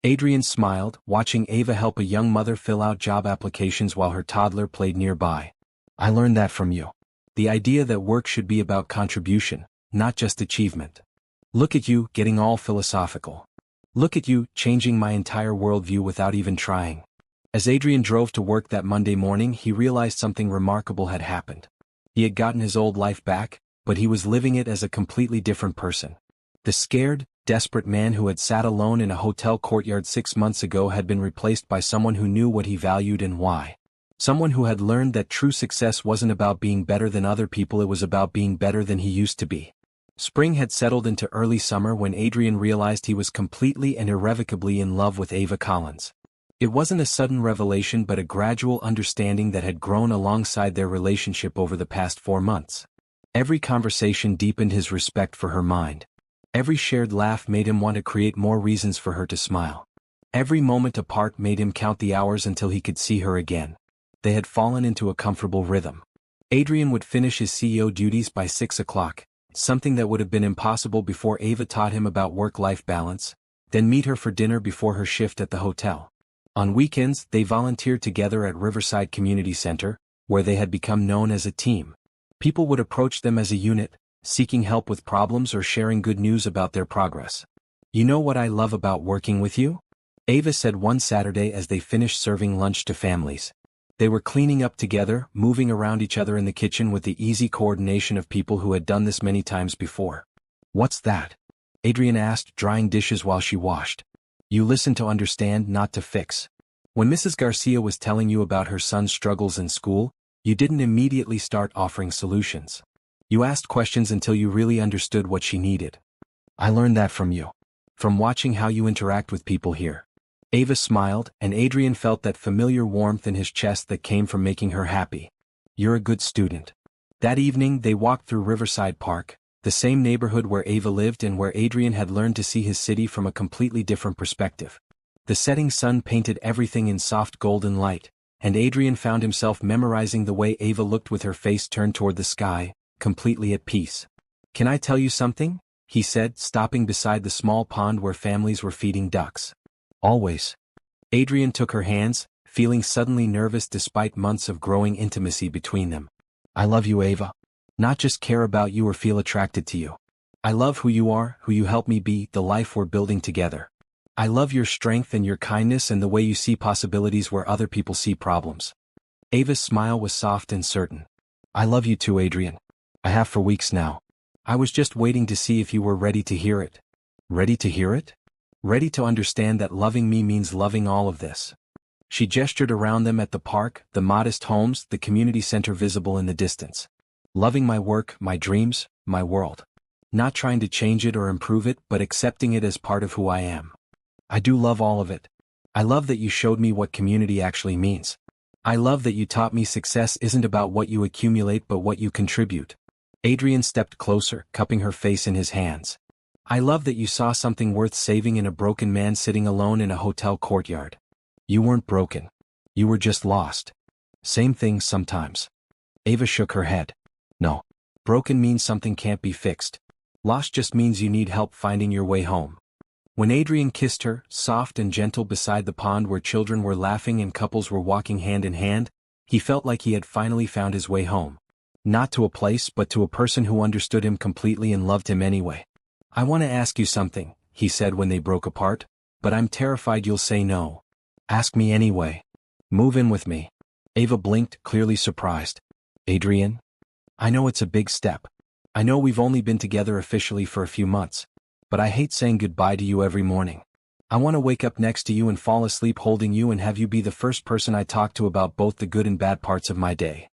Adrian smiled, watching Ava help a young mother fill out job applications while her toddler played nearby. "I learned that from you. The idea that work should be about contribution, not just achievement. Look at you, getting all philosophical. Look at you, changing my entire worldview without even trying." As Adrian drove to work that Monday morning, he realized something remarkable had happened. He had gotten his old life back, but he was living it as a completely different person. The scared, desperate man who had sat alone in a hotel courtyard 6 months ago had been replaced by someone who knew what he valued and why. Someone who had learned that true success wasn't about being better than other people, it was about being better than he used to be. Spring had settled into early summer when Adrian realized he was completely and irrevocably in love with Ava Collins. It wasn't a sudden revelation but a gradual understanding that had grown alongside their relationship over the past 4 months. Every conversation deepened his respect for her mind. Every shared laugh made him want to create more reasons for her to smile. Every moment apart made him count the hours until he could see her again. They had fallen into a comfortable rhythm. Adrian would finish his CEO duties by 6 o'clock, something that would have been impossible before Ava taught him about work-life balance, then meet her for dinner before her shift at the hotel. On weekends, they volunteered together at Riverside Community Center, where they had become known as a team. People would approach them as a unit, seeking help with problems or sharing good news about their progress. "You know what I love about working with you?" Ava said one Saturday as they finished serving lunch to families. They were cleaning up together, moving around each other in the kitchen with the easy coordination of people who had done this many times before. "What's that?" Adrian asked, drying dishes while she washed. "You listen to understand, not to fix. When Mrs. Garcia was telling you about her son's struggles in school, you didn't immediately start offering solutions. You asked questions until you really understood what she needed. I learned that from you. From watching how you interact with people here." Ava smiled, and Adrian felt that familiar warmth in his chest that came from making her happy. "You're a good student." That evening they walked through Riverside Park, the same neighborhood where Ava lived and where Adrian had learned to see his city from a completely different perspective. The setting sun painted everything in soft golden light, and Adrian found himself memorizing the way Ava looked with her face turned toward the sky, completely at peace. "Can I tell you something?" he said, stopping beside the small pond where families were feeding ducks. "Always." Adrian took her hands, feeling suddenly nervous despite months of growing intimacy between them. "I love you, Ava. Not just care about you or feel attracted to you. I love who you are, who you help me be, the life we're building together. I love your strength and your kindness and the way you see possibilities where other people see problems." Ava's smile was soft and certain. "I love you too, Adrian. I have for weeks now. I was just waiting to see if you were ready to hear it." "Ready to hear it?" "Ready to understand that loving me means loving all of this." She gestured around them at the park, the modest homes, the community center visible in the distance. "Loving my work, my dreams, my world. Not trying to change it or improve it, but accepting it as part of who I am. I do love all of it. I love that you showed me what community actually means. I love that you taught me success isn't about what you accumulate but what you contribute." Adrian stepped closer, cupping her face in his hands. "I love that you saw something worth saving in a broken man sitting alone in a hotel courtyard. You weren't broken. You were just lost. Same thing sometimes." Ava shook her head. "No. Broken means something can't be fixed. Lost just means you need help finding your way home." When Adrian kissed her, soft and gentle beside the pond where children were laughing and couples were walking hand in hand, he felt like he had finally found his way home. Not to a place but to a person who understood him completely and loved him anyway. "I want to ask you something," he said when they broke apart, "but I'm terrified you'll say no." "Ask me anyway." "Move in with me." Ava blinked, clearly surprised. "Adrian? I know it's a big step. I know we've only been together officially for a few months, but I hate saying goodbye to you every morning. I want to wake up next to you and fall asleep holding you and have you be the first person I talk to about both the good and bad parts of my day.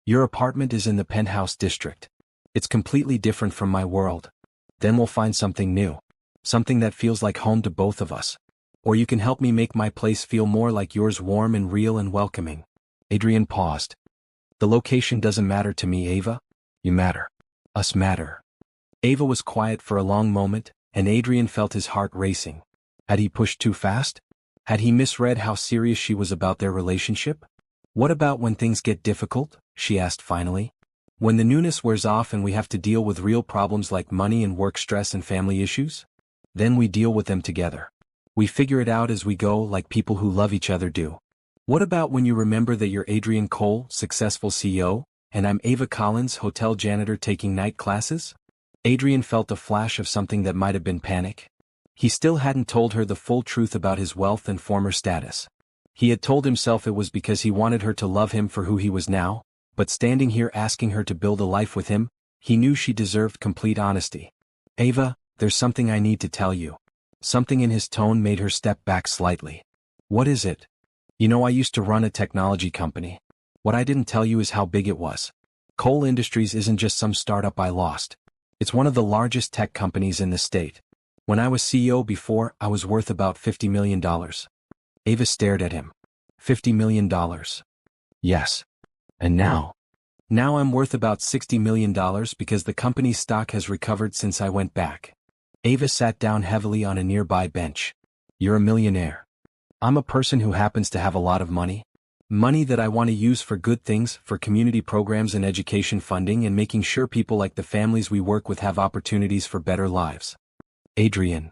Your apartment is in the penthouse district. It's completely different from my world. Then we'll find something new. Something that feels like home to both of us. Or you can help me make my place feel more like yours, warm and real and welcoming. Adrian paused. The location doesn't matter to me, Ava. You matter. Us matter. Ava was quiet for a long moment, and Adrian felt his heart racing. Had he pushed too fast? Had he misread how serious she was about their relationship? What about when things get difficult? She asked finally. When the newness wears off and we have to deal with real problems like money and work stress and family issues? Then we deal with them together. We figure it out as we go, like people who love each other do. What about when you remember that you're Adrian Cole, successful CEO, and I'm Ava Collins, hotel janitor taking night classes? Adrian felt a flash of something that might have been panic. He still hadn't told her the full truth about his wealth and former status. He had told himself it was because he wanted her to love him for who he was now, but standing here asking her to build a life with him, he knew she deserved complete honesty. Ava, there's something I need to tell you. Something in his tone made her step back slightly. What is it? You know, I used to run a technology company. What I didn't tell you is how big it was. Cole Industries isn't just some startup I lost. It's one of the largest tech companies in the state. When I was CEO before, I was worth about $50 million. Ava stared at him. $50 million. Yes. And now? Now I'm worth about $60 million because the company's stock has recovered since I went back. Ava sat down heavily on a nearby bench. You're a millionaire. I'm a person who happens to have a lot of money. Money that I want to use for good things, for community programs and education funding and making sure people like the families we work with have opportunities for better lives. Adrian.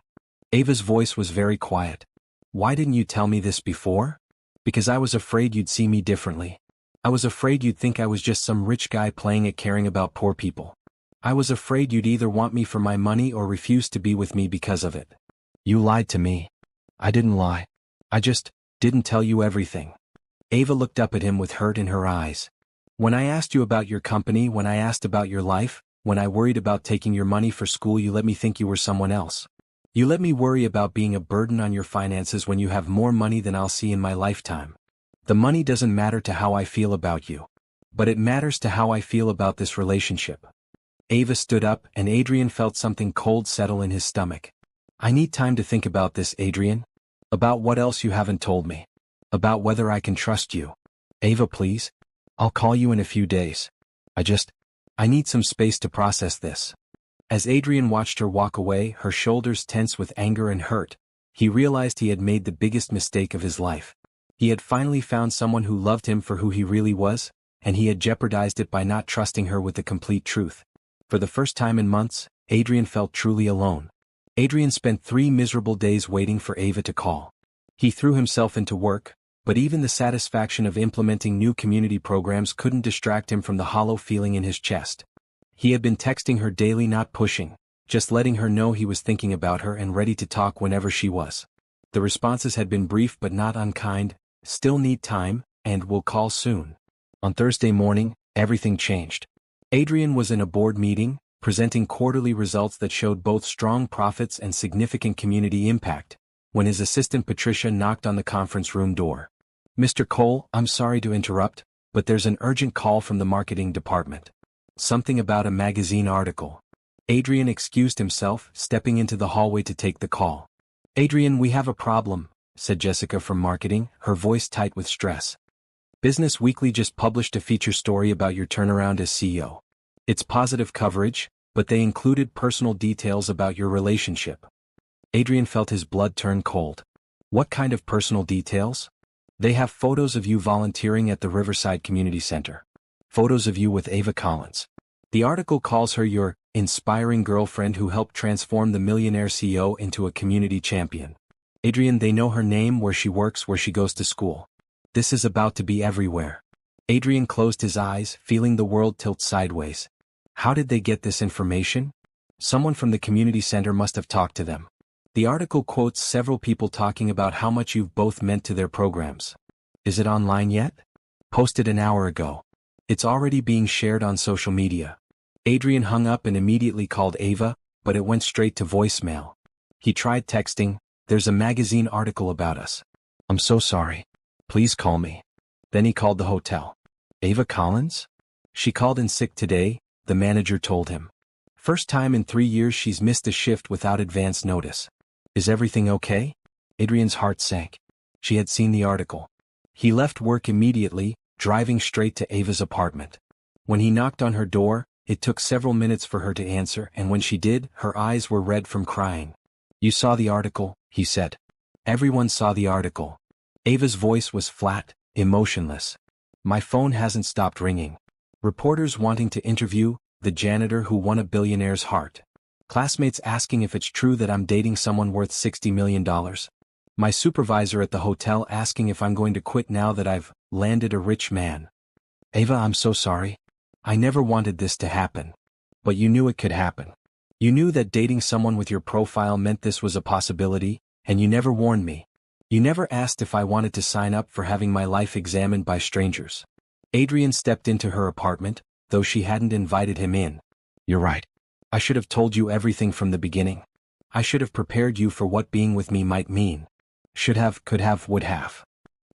Ava's voice was very quiet. Why didn't you tell me this before? Because I was afraid you'd see me differently. I was afraid you'd think I was just some rich guy playing at caring about poor people. I was afraid you'd either want me for my money or refuse to be with me because of it. You lied to me. I didn't lie. I just didn't tell you everything. Ava looked up at him with hurt in her eyes. When I asked you about your company, when I asked about your life, when I worried about taking your money for school, you let me think you were someone else. You let me worry about being a burden on your finances when you have more money than I'll see in my lifetime. The money doesn't matter to how I feel about you. But it matters to how I feel about this relationship. Ava stood up and Adrian felt something cold settle in his stomach. I need time to think about this, Adrian. About what else you haven't told me. About whether I can trust you. Ava, please. I'll call you in a few days. I need some space to process this. As Adrian watched her walk away, her shoulders tense with anger and hurt, he realized he had made the biggest mistake of his life. He had finally found someone who loved him for who he really was, and he had jeopardized it by not trusting her with the complete truth. For the first time in months, Adrian felt truly alone. Adrian spent 3 miserable days waiting for Ava to call. He threw himself into work, but even the satisfaction of implementing new community programs couldn't distract him from the hollow feeling in his chest. He had been texting her daily, not pushing, just letting her know he was thinking about her and ready to talk whenever she was. The responses had been brief but not unkind, still need time, and will call soon. On Thursday morning, everything changed. Adrian was in a board meeting, presenting quarterly results that showed both strong profits and significant community impact, when his assistant Patricia knocked on the conference room door. Mr. Cole, I'm sorry to interrupt, but there's an urgent call from the marketing department. Something about a magazine article. Adrian excused himself, stepping into the hallway to take the call. Adrian, we have a problem, said Jessica from marketing, her voice tight with stress. Business Weekly just published a feature story about your turnaround as CEO. It's positive coverage, but they included personal details about your relationship. Adrian felt his blood turn cold. What kind of personal details? They have photos of you volunteering at the Riverside Community Center. Photos of you with Ava Collins. The article calls her your inspiring girlfriend who helped transform the Millionaire CEO into a community champion. Adrian, they know her name, where she works, where she goes to school. This is about to be everywhere. Adrian closed his eyes, feeling the world tilt sideways. How did they get this information? Someone from the community center must have talked to them. The article quotes several people talking about how much you've both meant to their programs. Is it online yet? Posted an hour ago. It's already being shared on social media. Adrian hung up and immediately called Ava, but it went straight to voicemail. He tried texting, "There's a magazine article about us. I'm so sorry. Please call me." Then he called the hotel. "Ava Collins? She called in sick today," the manager told him. "First time in 3 years she's missed a shift without advance notice. Is everything okay?" Adrian's heart sank. She had seen the article. He left work immediately, driving straight to Ava's apartment. When he knocked on her door, it took several minutes for her to answer, and when she did, her eyes were red from crying. "You saw the article," he said. "Everyone saw the article." Ava's voice was flat, emotionless. "My phone hasn't stopped ringing. Reporters wanting to interview the janitor who won a billionaire's heart. Classmates asking if it's true that I'm dating someone worth $60 million. My supervisor at the hotel asking if I'm going to quit now that I've landed a rich man. Ava, I'm so sorry. I never wanted this to happen. But you knew it could happen. You knew that dating someone with your profile meant this was a possibility, and you never warned me. You never asked if I wanted to sign up for having my life examined by strangers." Adrian stepped into her apartment, though she hadn't invited him in. "You're right. I should have told you everything from the beginning. I should have prepared you for what being with me might mean. Should have, could have, would have."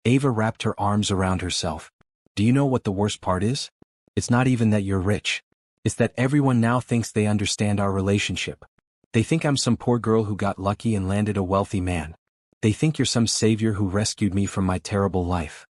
Ava wrapped her arms around herself. "Do you know what the worst part is? It's not even that you're rich. It's that everyone now thinks they understand our relationship. They think I'm some poor girl who got lucky and landed a wealthy man. They think you're some savior who rescued me from my terrible life.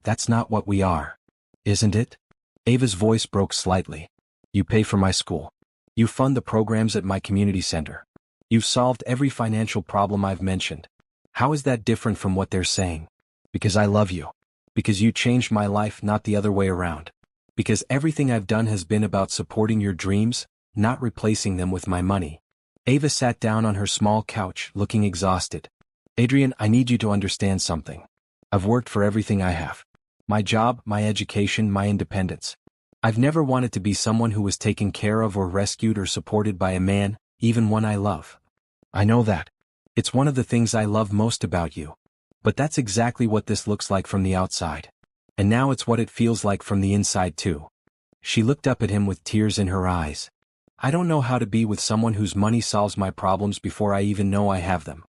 That's not what we are. Isn't it?" Ava's voice broke slightly. "You pay for my school. You fund the programs at my community center. You've solved every financial problem I've mentioned. How is that different from what they're saying? Because I love you. Because you changed my life, not the other way around. Because everything I've done has been about supporting your dreams, not replacing them with my money." Ava sat down on her small couch, looking exhausted. "Adrian, I need you to understand something. I've worked for everything I have. My job, my education, my independence. I've never wanted to be someone who was taken care of or rescued or supported by a man, even one I love. I know that. It's one of the things I love most about you. But that's exactly what this looks like from the outside. And now it's what it feels like from the inside too." She looked up at him with tears in her eyes. "I don't know how to be with someone whose money solves my problems before I even know I have them.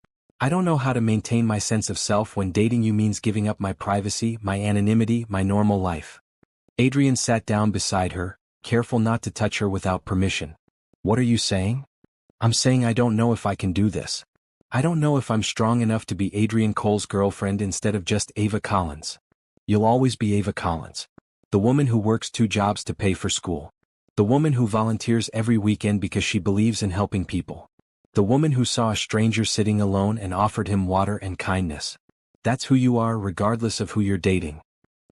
I don't know how to maintain my sense of self when dating you means giving up my privacy, my anonymity, my normal life." Adrian sat down beside her, careful not to touch her without permission. "What are you saying?" "I'm saying I don't know if I can do this. I don't know if I'm strong enough to be Adrian Cole's girlfriend instead of just Ava Collins. You'll always be Ava Collins. The woman who works 2 jobs to pay for school. The woman who volunteers every weekend because she believes in helping people. The woman who saw a stranger sitting alone and offered him water and kindness. That's who you are regardless of who you're dating.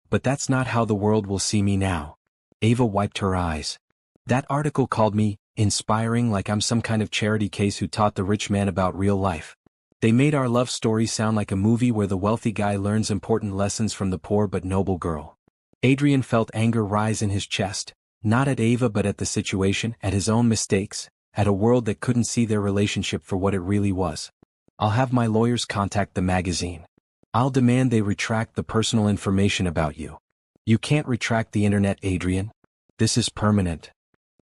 But that's not how the world will see me now." Ava wiped her eyes. "That article called me inspiring, like I'm some kind of charity case who taught the rich man about real life. They made our love story sound like a movie where the wealthy guy learns important lessons from the poor but noble girl." Adrian felt anger rise in his chest, not at Ava but at the situation, at his own mistakes, at a world that couldn't see their relationship for what it really was. "I'll have my lawyers contact the magazine. I'll demand they retract the personal information about you. You can't retract the internet, Adrian. This is permanent."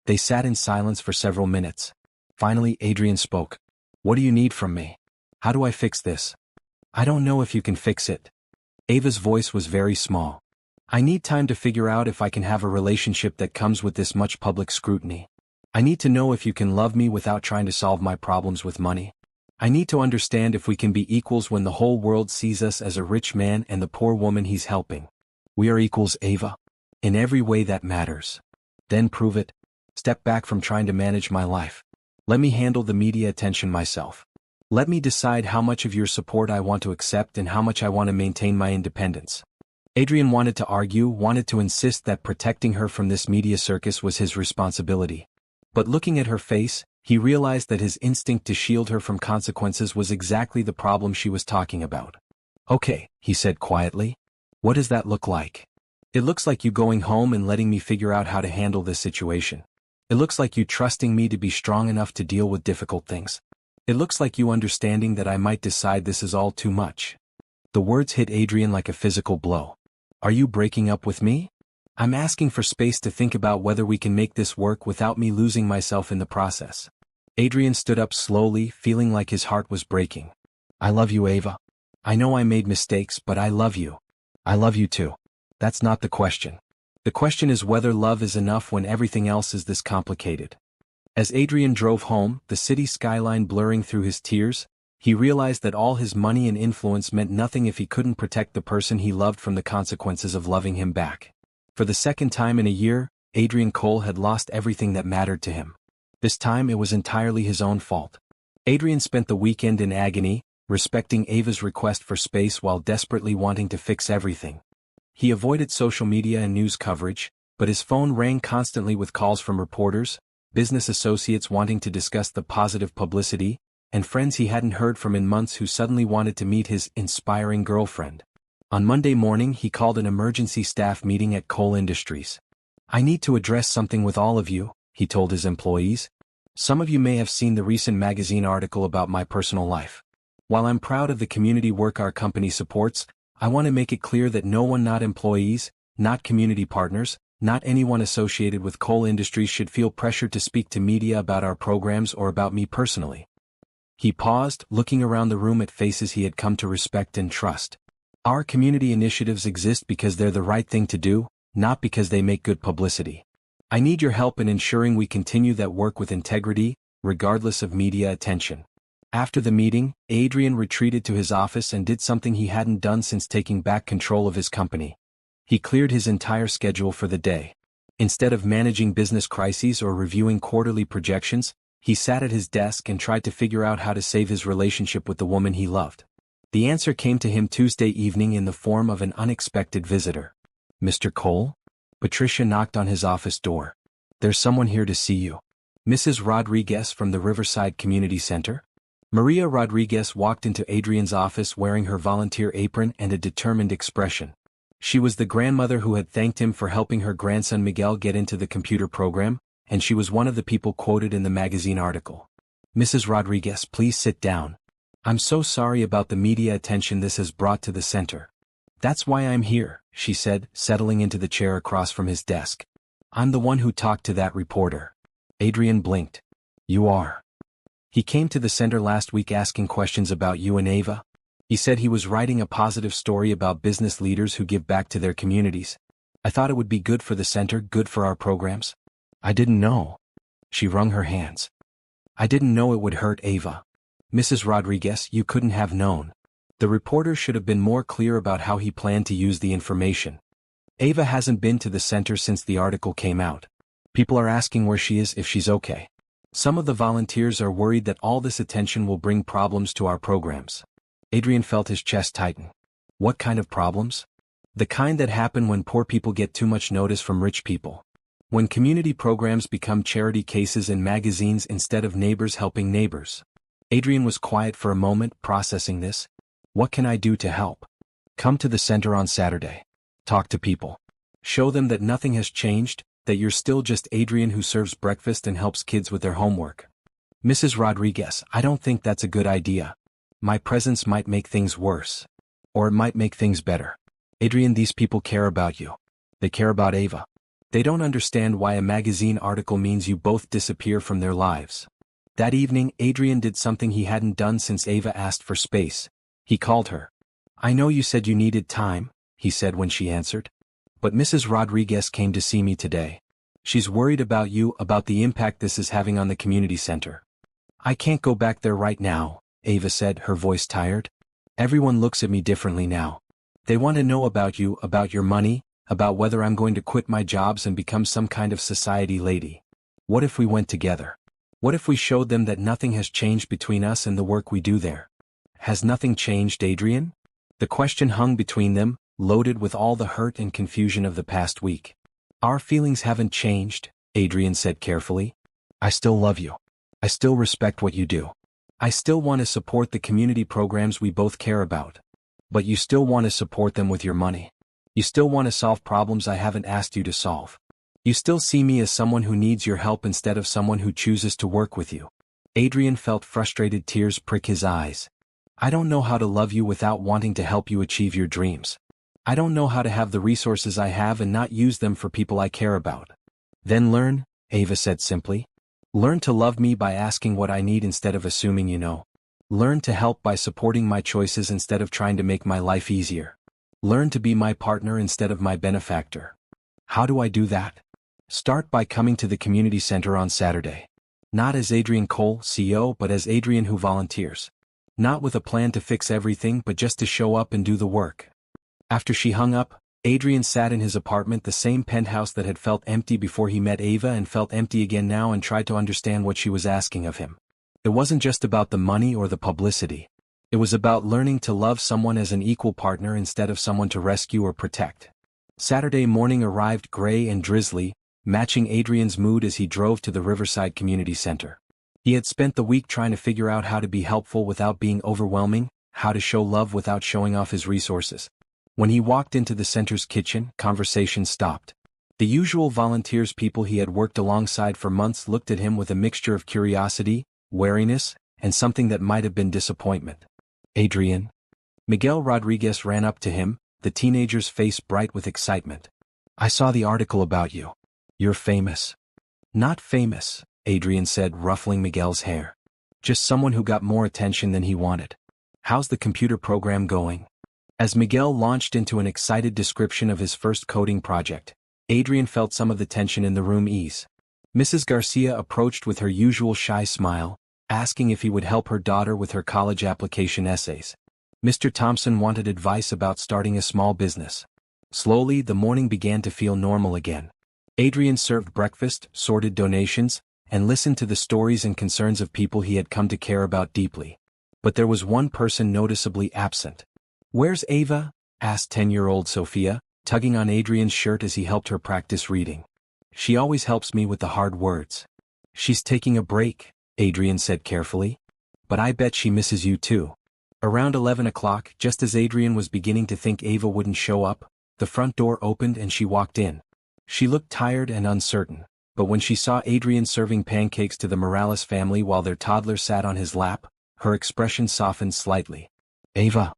They sat in silence for several minutes. Finally, Adrian spoke. "What do you need from me? How do I fix this?" "I don't know if you can fix it." Ava's voice was very small. "I need time to figure out if I can have a relationship that comes with this much public scrutiny. I need to know if you can love me without trying to solve my problems with money. I need to understand if we can be equals when the whole world sees us as a rich man and the poor woman he's helping. We are equals, Ava. In every way that matters. Then prove it. Step back from trying to manage my life. Let me handle the media attention myself. Let me decide how much of your support I want to accept and how much I want to maintain my independence." Adrian wanted to argue, wanted to insist that protecting her from this media circus was his responsibility. But looking at her face, he realized that his instinct to shield her from consequences was exactly the problem she was talking about. "Okay," he said quietly. "What does that look like?" "It looks like you going home and letting me figure out how to handle this situation. It looks like you trusting me to be strong enough to deal with difficult things. It looks like you understanding that I might decide this is all too much." The words hit Adrian like a physical blow. "Are you breaking up with me?" I'm asking for space to think about whether we can make this work without me losing myself in the process. Adrian stood up slowly, feeling like his heart was breaking. I love you, Ava. I know I made mistakes, but I love you. I love you too. That's not the question. The question is whether love is enough when everything else is this complicated. As Adrian drove home, the city skyline blurring through his tears, he realized that all his money and influence meant nothing if he couldn't protect the person he loved from the consequences of loving him back. For the second time in a year, Adrian Cole had lost everything that mattered to him. This time it was entirely his own fault. Adrian spent the weekend in agony, respecting Ava's request for space while desperately wanting to fix everything. He avoided social media and news coverage, but his phone rang constantly with calls from reporters, business associates wanting to discuss the positive publicity, and friends he hadn't heard from in months who suddenly wanted to meet his inspiring girlfriend. On Monday morning he called an emergency staff meeting at Cole Industries. I need to address something with all of you, he told his employees. Some of you may have seen the recent magazine article about my personal life. While I'm proud of the community work our company supports, I want to make it clear that no one, not employees, not community partners, not anyone associated with Cole Industries should feel pressured to speak to media about our programs or about me personally. He paused, looking around the room at faces he had come to respect and trust. Our community initiatives exist because they're the right thing to do, not because they make good publicity. I need your help in ensuring we continue that work with integrity, regardless of media attention. After the meeting, Adrian retreated to his office and did something he hadn't done since taking back control of his company. He cleared his entire schedule for the day. Instead of managing business crises or reviewing quarterly projections, he sat at his desk and tried to figure out how to save his relationship with the woman he loved. The answer came to him Tuesday evening in the form of an unexpected visitor. Mr. Cole? Patricia knocked on his office door. There's someone here to see you. Mrs. Rodriguez from the Riverside Community Center? Maria Rodriguez walked into Adrian's office wearing her volunteer apron and a determined expression. She was the grandmother who had thanked him for helping her grandson Miguel get into the computer program, and she was one of the people quoted in the magazine article. Mrs. Rodriguez, please sit down. I'm so sorry about the media attention this has brought to the center. That's why I'm here, she said, settling into the chair across from his desk. I'm the one who talked to that reporter. Adrian blinked. You are. He came to the center last week asking questions about you and Ava. He said he was writing a positive story about business leaders who give back to their communities. I thought it would be good for the center, good for our programs. I didn't know. She wrung her hands. I didn't know it would hurt Ava. Mrs. Rodriguez, you couldn't have known. The reporter should have been more clear about how he planned to use the information. Ava hasn't been to the center since the article came out. People are asking where she is, if she's okay. Some of the volunteers are worried that all this attention will bring problems to our programs. Adrian felt his chest tighten. What kind of problems? The kind that happen when poor people get too much notice from rich people. When community programs become charity cases in magazines instead of neighbors helping neighbors. Adrian was quiet for a moment, processing this. What can I do to help? Come to the center on Saturday. Talk to people. Show them that nothing has changed, that you're still just Adrian who serves breakfast and helps kids with their homework. Mrs. Rodriguez, I don't think that's a good idea. My presence might make things worse. Or it might make things better. Adrian, these people care about you. They care about Ava. They don't understand why a magazine article means you both disappear from their lives. That evening, Adrian did something he hadn't done since Ava asked for space. He called her. I know you said you needed time, he said when she answered. But Mrs. Rodriguez came to see me today. She's worried about you, about the impact this is having on the community center. I can't go back there right now, Ava said, her voice tired. Everyone looks at me differently now. They want to know about you, about your money, about whether I'm going to quit my jobs and become some kind of society lady. What if we went together? What if we showed them that nothing has changed between us and the work we do there? Has nothing changed, Adrian? The question hung between them, loaded with all the hurt and confusion of the past week. Our feelings haven't changed, Adrian said carefully. I still love you. I still respect what you do. I still want to support the community programs we both care about. But you still want to support them with your money. You still want to solve problems I haven't asked you to solve. You still see me as someone who needs your help instead of someone who chooses to work with you. Adrian felt frustrated tears prick his eyes. I don't know how to love you without wanting to help you achieve your dreams. I don't know how to have the resources I have and not use them for people I care about. Then learn, Ava said simply. Learn to love me by asking what I need instead of assuming you know. Learn to help by supporting my choices instead of trying to make my life easier. Learn to be my partner instead of my benefactor. How do I do that? Start by coming to the community center on Saturday. Not as Adrian Cole, CEO, but as Adrian who volunteers. Not with a plan to fix everything but just to show up and do the work. After she hung up, Adrian sat in his apartment, the same penthouse that had felt empty before he met Ava and felt empty again now, and tried to understand what she was asking of him. It wasn't just about the money or the publicity. It was about learning to love someone as an equal partner instead of someone to rescue or protect. Saturday morning arrived gray and drizzly, matching Adrian's mood as he drove to the Riverside Community Center. He had spent the week trying to figure out how to be helpful without being overwhelming, how to show love without showing off his resources. When he walked into the center's kitchen, conversation stopped. The usual volunteers, people he had worked alongside for months, looked at him with a mixture of curiosity, wariness, and something that might have been disappointment. Adrian? Miguel Rodriguez ran up to him, the teenager's face bright with excitement. I saw the article about you. You're famous. Not famous, Adrian said, ruffling Miguel's hair. Just someone who got more attention than he wanted. How's the computer program going? As Miguel launched into an excited description of his first coding project, Adrian felt some of the tension in the room ease. Mrs. Garcia approached with her usual shy smile, asking if he would help her daughter with her college application essays. Mr. Thompson wanted advice about starting a small business. Slowly, the morning began to feel normal again. Adrian served breakfast, sorted donations, and listened to the stories and concerns of people he had come to care about deeply. But there was one person noticeably absent. Where's Ava? Asked 10-year-old Sophia, tugging on Adrian's shirt as he helped her practice reading. She always helps me with the hard words. She's taking a break, Adrian said carefully. But I bet she misses you too. Around 11 o'clock, just as Adrian was beginning to think Ava wouldn't show up, the front door opened and she walked in. She looked tired and uncertain, but when she saw Adrian serving pancakes to the Morales family while their toddler sat on his lap, her expression softened slightly. Ava.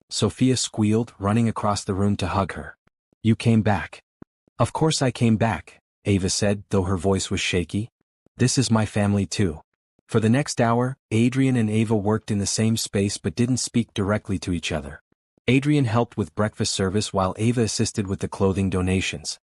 Sophia squealed, running across the room to hug her. You came back. Of course I came back, Ava said, though her voice was shaky. This is my family too. For the next hour, Adrian and Ava worked in the same space but didn't speak directly to each other. Adrian helped with breakfast service while Ava assisted with the clothing donations.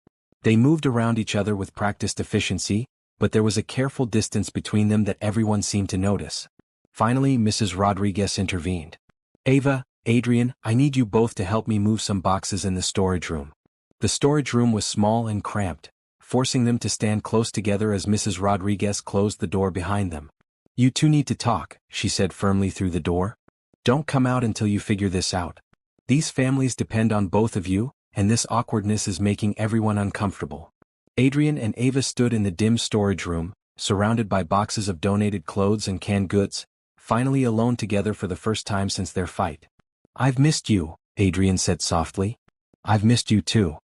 They moved around each other with practiced efficiency, but there was a careful distance between them that everyone seemed to notice. Finally, Mrs. Rodriguez intervened. Ava, Adrian, I need you both to help me move some boxes in the storage room. The storage room was small and cramped, forcing them to stand close together as Mrs. Rodriguez closed the door behind them. You two need to talk, she said firmly through the door. Don't come out until you figure this out. These families depend on both of you, and this awkwardness is making everyone uncomfortable. Adrian and Ava stood in the dim storage room, surrounded by boxes of donated clothes and canned goods, finally alone together for the first time since their fight. I've missed you, Adrian said softly. I've missed you too.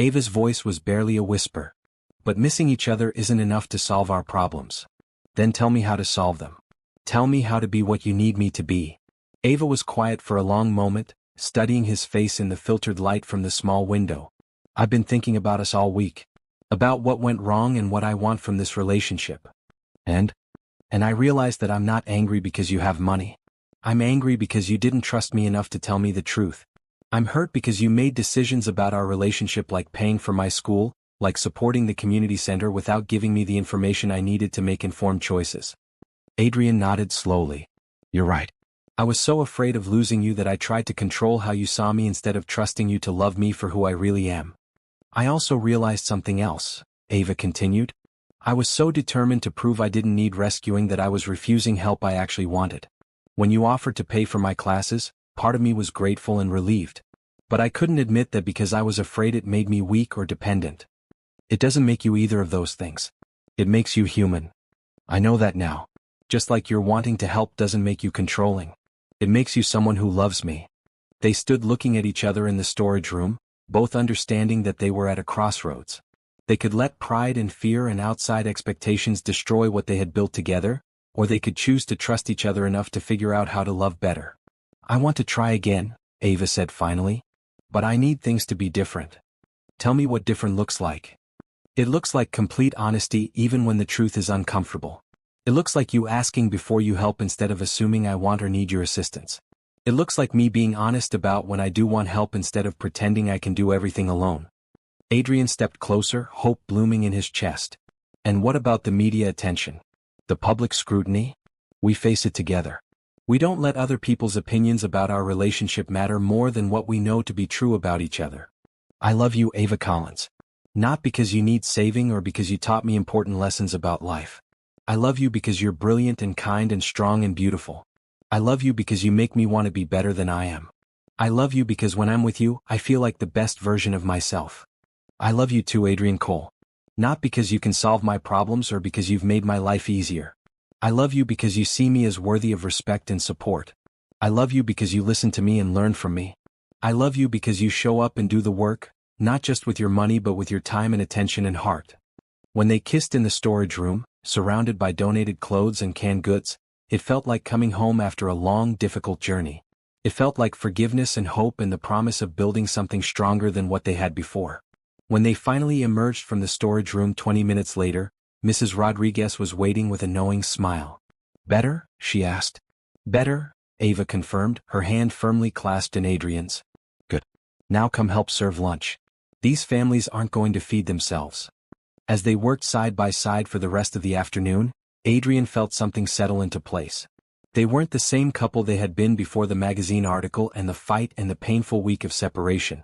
Ava's voice was barely a whisper. But missing each other isn't enough to solve our problems. Then tell me how to solve them. Tell me how to be what you need me to be. Ava was quiet for a long moment, studying his face in the filtered light from the small window. I've been thinking about us all week. About what went wrong and what I want from this relationship. And I realized that I'm not angry because you have money. I'm angry because you didn't trust me enough to tell me the truth. I'm hurt because you made decisions about our relationship like paying for my school, like supporting the community center without giving me the information I needed to make informed choices. Adrian nodded slowly. You're right. I was so afraid of losing you that I tried to control how you saw me instead of trusting you to love me for who I really am. I also realized something else, Ava continued. I was so determined to prove I didn't need rescuing that I was refusing help I actually wanted. When you offered to pay for my classes, part of me was grateful and relieved. But I couldn't admit that because I was afraid it made me weak or dependent. It doesn't make you either of those things. It makes you human. I know that now. Just like your wanting to help doesn't make you controlling. It makes you someone who loves me. They stood looking at each other in the storage room, both understanding that they were at a crossroads. They could let pride and fear and outside expectations destroy what they had built together, or they could choose to trust each other enough to figure out how to love better. I want to try again, Ava said finally. But I need things to be different. Tell me what different looks like. It looks like complete honesty even when the truth is uncomfortable. It looks like you asking before you help instead of assuming I want or need your assistance. It looks like me being honest about when I do want help instead of pretending I can do everything alone. Adrian stepped closer, hope blooming in his chest. And what about the media attention? The public scrutiny? We face it together. We don't let other people's opinions about our relationship matter more than what we know to be true about each other. I love you, Ava Collins. Not because you need saving or because you taught me important lessons about life. I love you because you're brilliant and kind and strong and beautiful. I love you because you make me want to be better than I am. I love you because when I'm with you, I feel like the best version of myself. I love you too, Adrian Cole. Not because you can solve my problems or because you've made my life easier. I love you because you see me as worthy of respect and support. I love you because you listen to me and learn from me. I love you because you show up and do the work, not just with your money but with your time and attention and heart. When they kissed in the storage room, surrounded by donated clothes and canned goods, it felt like coming home after a long, difficult journey. It felt like forgiveness and hope and the promise of building something stronger than what they had before. When they finally emerged from the storage room 20 minutes later, Mrs. Rodriguez was waiting with a knowing smile. Better? She asked. Better, Ava confirmed, her hand firmly clasped in Adrian's. Good. Now come help serve lunch. These families aren't going to feed themselves. As they worked side by side for the rest of the afternoon, Adrian felt something settle into place. They weren't the same couple they had been before the magazine article and the fight and the painful week of separation.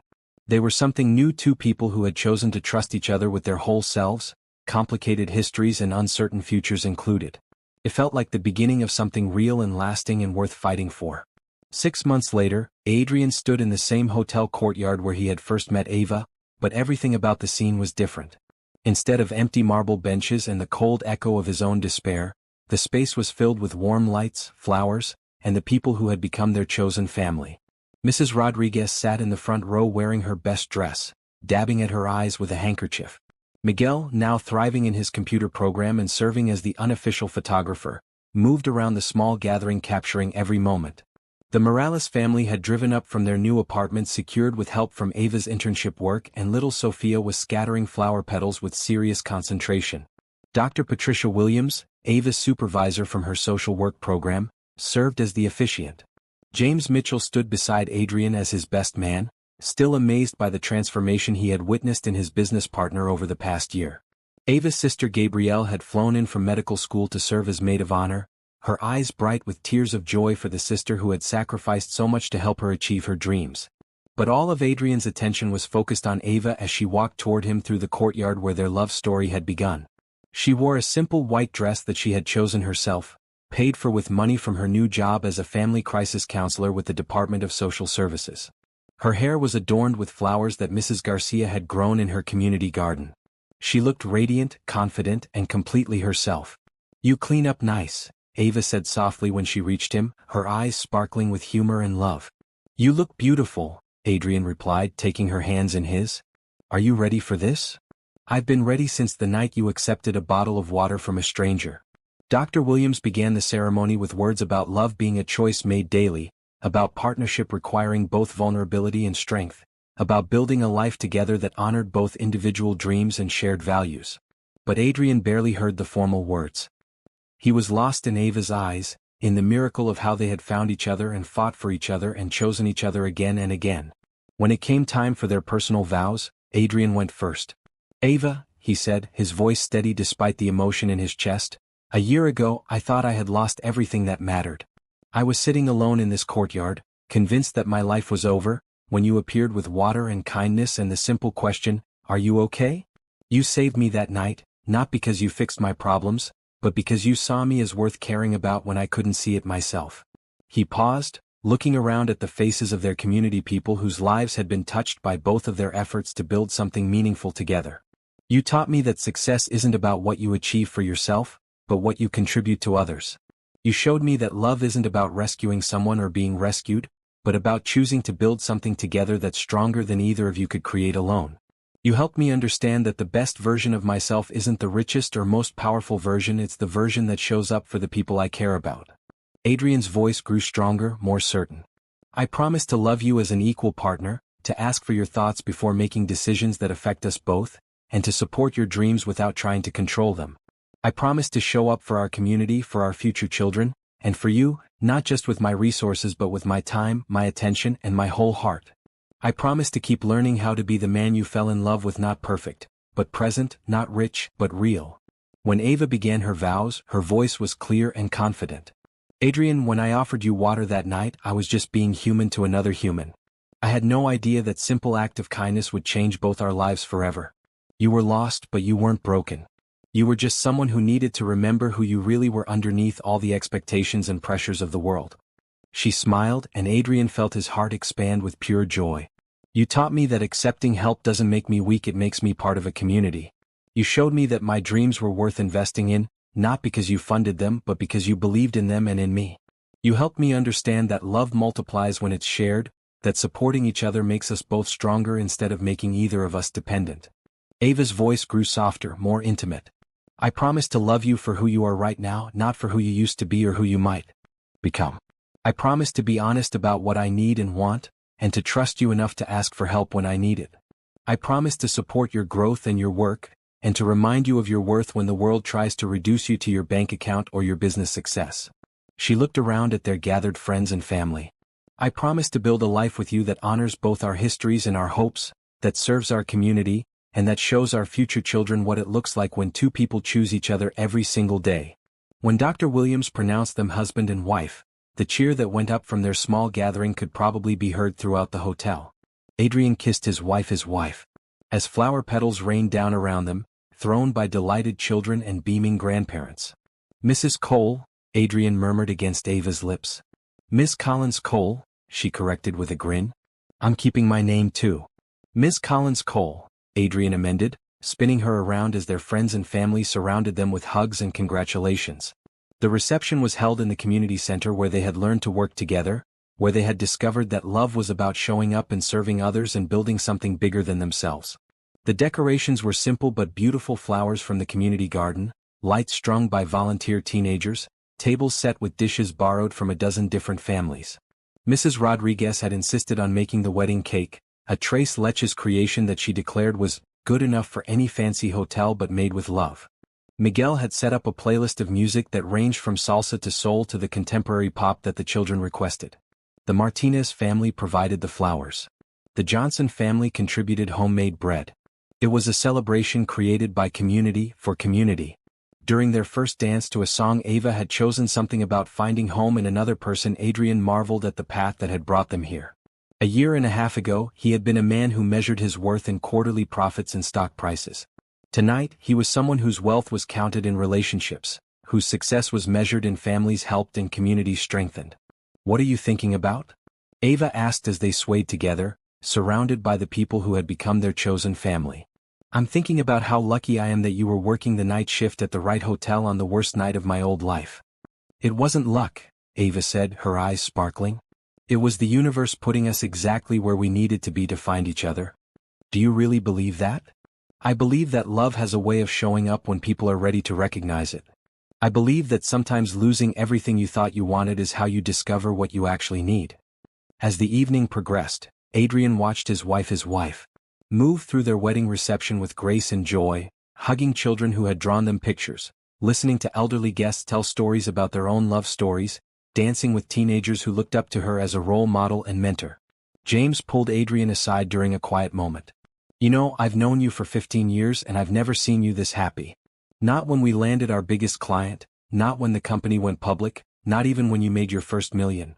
They were something new, two people who had chosen to trust each other with their whole selves, complicated histories and uncertain futures included. It felt like the beginning of something real and lasting and worth fighting for. 6 months later, Adrian stood in the same hotel courtyard where he had first met Ava, but everything about the scene was different. Instead of empty marble benches and the cold echo of his own despair, the space was filled with warm lights, flowers, and the people who had become their chosen family. Mrs. Rodriguez sat in the front row wearing her best dress, dabbing at her eyes with a handkerchief. Miguel, now thriving in his computer program and serving as the unofficial photographer, moved around the small gathering capturing every moment. The Morales family had driven up from their new apartment secured with help from Ava's internship work, and little Sophia was scattering flower petals with serious concentration. Dr. Patricia Williams, Ava's supervisor from her social work program, served as the officiant. James Mitchell stood beside Adrian as his best man, still amazed by the transformation he had witnessed in his business partner over the past year. Ava's sister Gabrielle had flown in from medical school to serve as maid of honor, her eyes bright with tears of joy for the sister who had sacrificed so much to help her achieve her dreams. But all of Adrian's attention was focused on Ava as she walked toward him through the courtyard where their love story had begun. She wore a simple white dress that she had chosen herself, paid for with money from her new job as a family crisis counselor with the Department of Social Services. Her hair was adorned with flowers that Mrs. Garcia had grown in her community garden. She looked radiant, confident, and completely herself. "You clean up nice," Ava said softly when she reached him, her eyes sparkling with humor and love. "You look beautiful," Adrian replied, taking her hands in his. "Are you ready for this?" "I've been ready since the night you accepted a bottle of water from a stranger." Dr. Williams began the ceremony with words about love being a choice made daily, about partnership requiring both vulnerability and strength, about building a life together that honored both individual dreams and shared values. But Adrian barely heard the formal words. He was lost in Ava's eyes, in the miracle of how they had found each other and fought for each other and chosen each other again and again. When it came time for their personal vows, Adrian went first. "Ava," he said, his voice steady despite the emotion in his chest, "a year ago I thought I had lost everything that mattered. I was sitting alone in this courtyard, convinced that my life was over, when you appeared with water and kindness and the simple question, 'Are you okay?' You saved me that night, not because you fixed my problems, but because you saw me as worth caring about when I couldn't see it myself." He paused, looking around at the faces of their community, people whose lives had been touched by both of their efforts to build something meaningful together. "You taught me that success isn't about what you achieve for yourself, but what you contribute to others. You showed me that love isn't about rescuing someone or being rescued, but about choosing to build something together that's stronger than either of you could create alone. You helped me understand that the best version of myself isn't the richest or most powerful version, it's the version that shows up for the people I care about." Adrian's voice grew stronger, more certain. "I promise to love you as an equal partner, to ask for your thoughts before making decisions that affect us both, and to support your dreams without trying to control them. I promise to show up for our community, for our future children, and for you, not just with my resources but with my time, my attention, and my whole heart. I promise to keep learning how to be the man you fell in love with, not perfect, but present, not rich, but real. When Ava began her vows, her voice was clear and confident. Adrian, when I offered you water that night, I was just being human to another human. I had no idea that simple act of kindness would change both our lives forever. You were lost, but you weren't broken. You were just someone who needed to remember who you really were underneath all the expectations and pressures of the world. She smiled, and Adrian felt his heart expand with pure joy. You taught me that accepting help doesn't make me weak, it makes me part of a community. You showed me that my dreams were worth investing in, not because you funded them but because you believed in them and in me. You helped me understand that love multiplies when it's shared, that supporting each other makes us both stronger instead of making either of us dependent. Ava's voice grew softer, more intimate. I promise to love you for who you are right now, not for who you used to be or who you might become. I promise to be honest about what I need and want, and to trust you enough to ask for help when I need it. I promise to support your growth and your work, and to remind you of your worth when the world tries to reduce you to your bank account or your business success. She looked around at their gathered friends and family. I promise to build a life with you that honors both our histories and our hopes, that serves our community, and that shows our future children what it looks like when two people choose each other every single day. When Dr. Williams pronounced them husband and wife, the cheer that went up from their small gathering could probably be heard throughout the hotel. Adrian kissed his wife. As flower petals rained down around them, thrown by delighted children and beaming grandparents. Mrs. Cole, Adrian murmured against Ava's lips. Miss Collins Cole, she corrected with a grin. I'm keeping my name too. Miss Collins Cole, Adrian amended, spinning her around as their friends and family surrounded them with hugs and congratulations. The reception was held in the community center where they had learned to work together, where they had discovered that love was about showing up and serving others and building something bigger than themselves. The decorations were simple but beautiful: flowers from the community garden, lights strung by volunteer teenagers, tables set with dishes borrowed from a dozen different families. Mrs. Rodriguez had insisted on making the wedding cake, a tres leches creation that she declared was good enough for any fancy hotel but made with love. Miguel had set up a playlist of music that ranged from salsa to soul to the contemporary pop that the children requested. The Martinez family provided the flowers. The Johnson family contributed homemade bread. It was a celebration created by community for community. During their first dance to a song Ava had chosen something about finding home in another person. Adrian marveled at the path that had brought them here. A year and a half ago, he had been a man who measured his worth in quarterly profits and stock prices. Tonight, he was someone whose wealth was counted in relationships, whose success was measured in families helped and communities strengthened. What are you thinking about? Ava asked as they swayed together, surrounded by the people who had become their chosen family. I'm thinking about how lucky I am that you were working the night shift at the right hotel on the worst night of my old life. It wasn't luck, Ava said, her eyes sparkling. It was the universe putting us exactly where we needed to be to find each other. Do you really believe that? I believe that love has a way of showing up when people are ready to recognize it. I believe that sometimes losing everything you thought you wanted is how you discover what you actually need. As the evening progressed, Adrian watched his wife, move through their wedding reception with grace and joy, hugging children who had drawn them pictures, listening to elderly guests tell stories about their own love stories, dancing with teenagers who looked up to her as a role model and mentor. James pulled Adrian aside during a quiet moment. You know, I've known you for 15 years and I've never seen you this happy. Not when we landed our biggest client, not when the company went public, not even when you made your first million.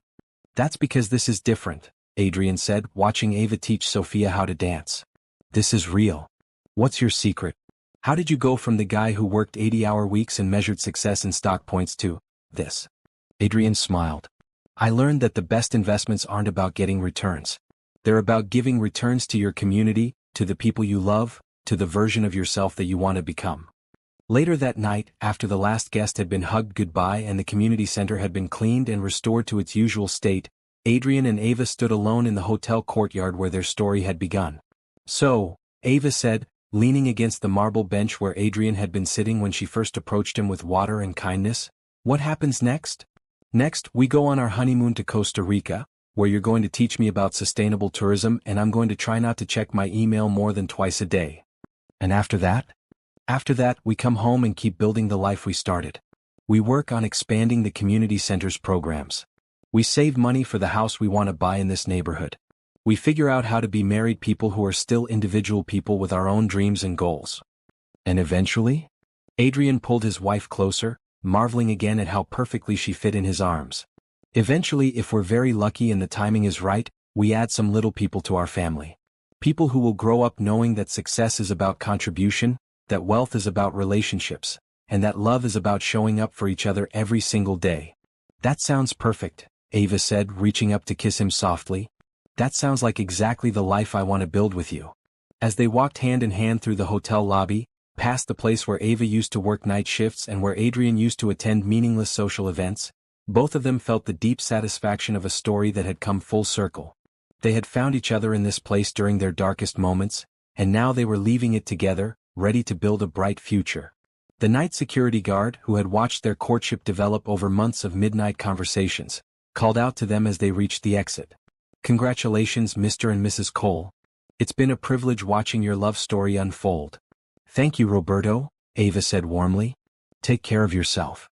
That's because this is different, Adrian said, watching Ava teach Sophia how to dance. This is real. What's your secret? How did you go from the guy who worked 80-hour weeks and measured success in stock points to this? Adrian smiled. I learned that the best investments aren't about getting returns. They're about giving returns to your community, to the people you love, to the version of yourself that you want to become. Later that night, after the last guest had been hugged goodbye and the community center had been cleaned and restored to its usual state, Adrian and Ava stood alone in the hotel courtyard where their story had begun. So, Ava said, leaning against the marble bench where Adrian had been sitting when she first approached him with water and kindness, what happens next? Next, we go on our honeymoon to Costa Rica. where you're going to teach me about sustainable tourism and I'm going to try not to check my email more than twice a day. And after that? After that, we come home and keep building the life we started. We work on expanding the community center's programs. We save money for the house we want to buy in this neighborhood. We figure out how to be married people who are still individual people with our own dreams and goals. And eventually? Adrian pulled his wife closer, marveling again at how perfectly she fit in his arms. Eventually, if we're very lucky and the timing is right, we add some little people to our family. People who will grow up knowing that success is about contribution, that wealth is about relationships, and that love is about showing up for each other every single day. That sounds perfect, Ava said, reaching up to kiss him softly. That sounds like exactly the life I want to build with you. As they walked hand in hand through the hotel lobby, past the place where Ava used to work night shifts and where Adrian used to attend meaningless social events, both of them felt the deep satisfaction of a story that had come full circle. They had found each other in this place during their darkest moments, and now they were leaving it together, ready to build a bright future. The night security guard, who had watched their courtship develop over months of midnight conversations, called out to them as they reached the exit. "Congratulations, Mr. and Mrs. Cole. It's been a privilege watching your love story unfold." "Thank you, Roberto," Ava said warmly. "Take care of yourself."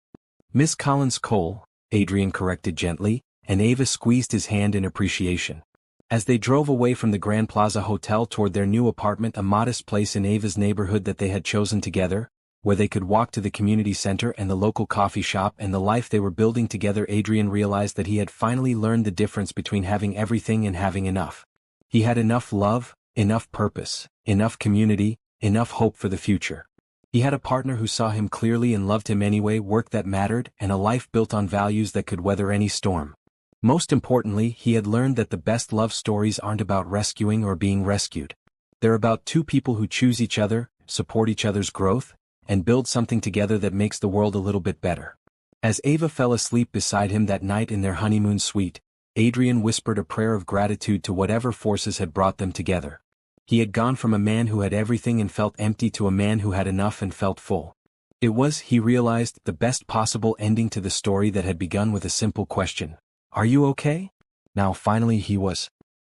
"Miss Collins Cole," Adrian corrected gently, and Ava squeezed his hand in appreciation. As they drove away from the Grand Plaza Hotel toward their new apartment, a modest place in Ava's neighborhood that they had chosen together, where they could walk to the community center and the local coffee shop and the life they were building together, Adrian realized that he had finally learned the difference between having everything and having enough. He had enough love, enough purpose, enough community, enough hope for the future. He had a partner who saw him clearly and loved him anyway, work that mattered, and a life built on values that could weather any storm. Most importantly, he had learned that the best love stories aren't about rescuing or being rescued. They're about two people who choose each other, support each other's growth, and build something together that makes the world a little bit better. As Ava fell asleep beside him that night in their honeymoon suite, Adrian whispered a prayer of gratitude to whatever forces had brought them together. He had gone from a man who had everything and felt empty to a man who had enough and felt full. It was, he realized, the best possible ending to the story that had begun with a simple question. "Are you okay?" Now finally he was.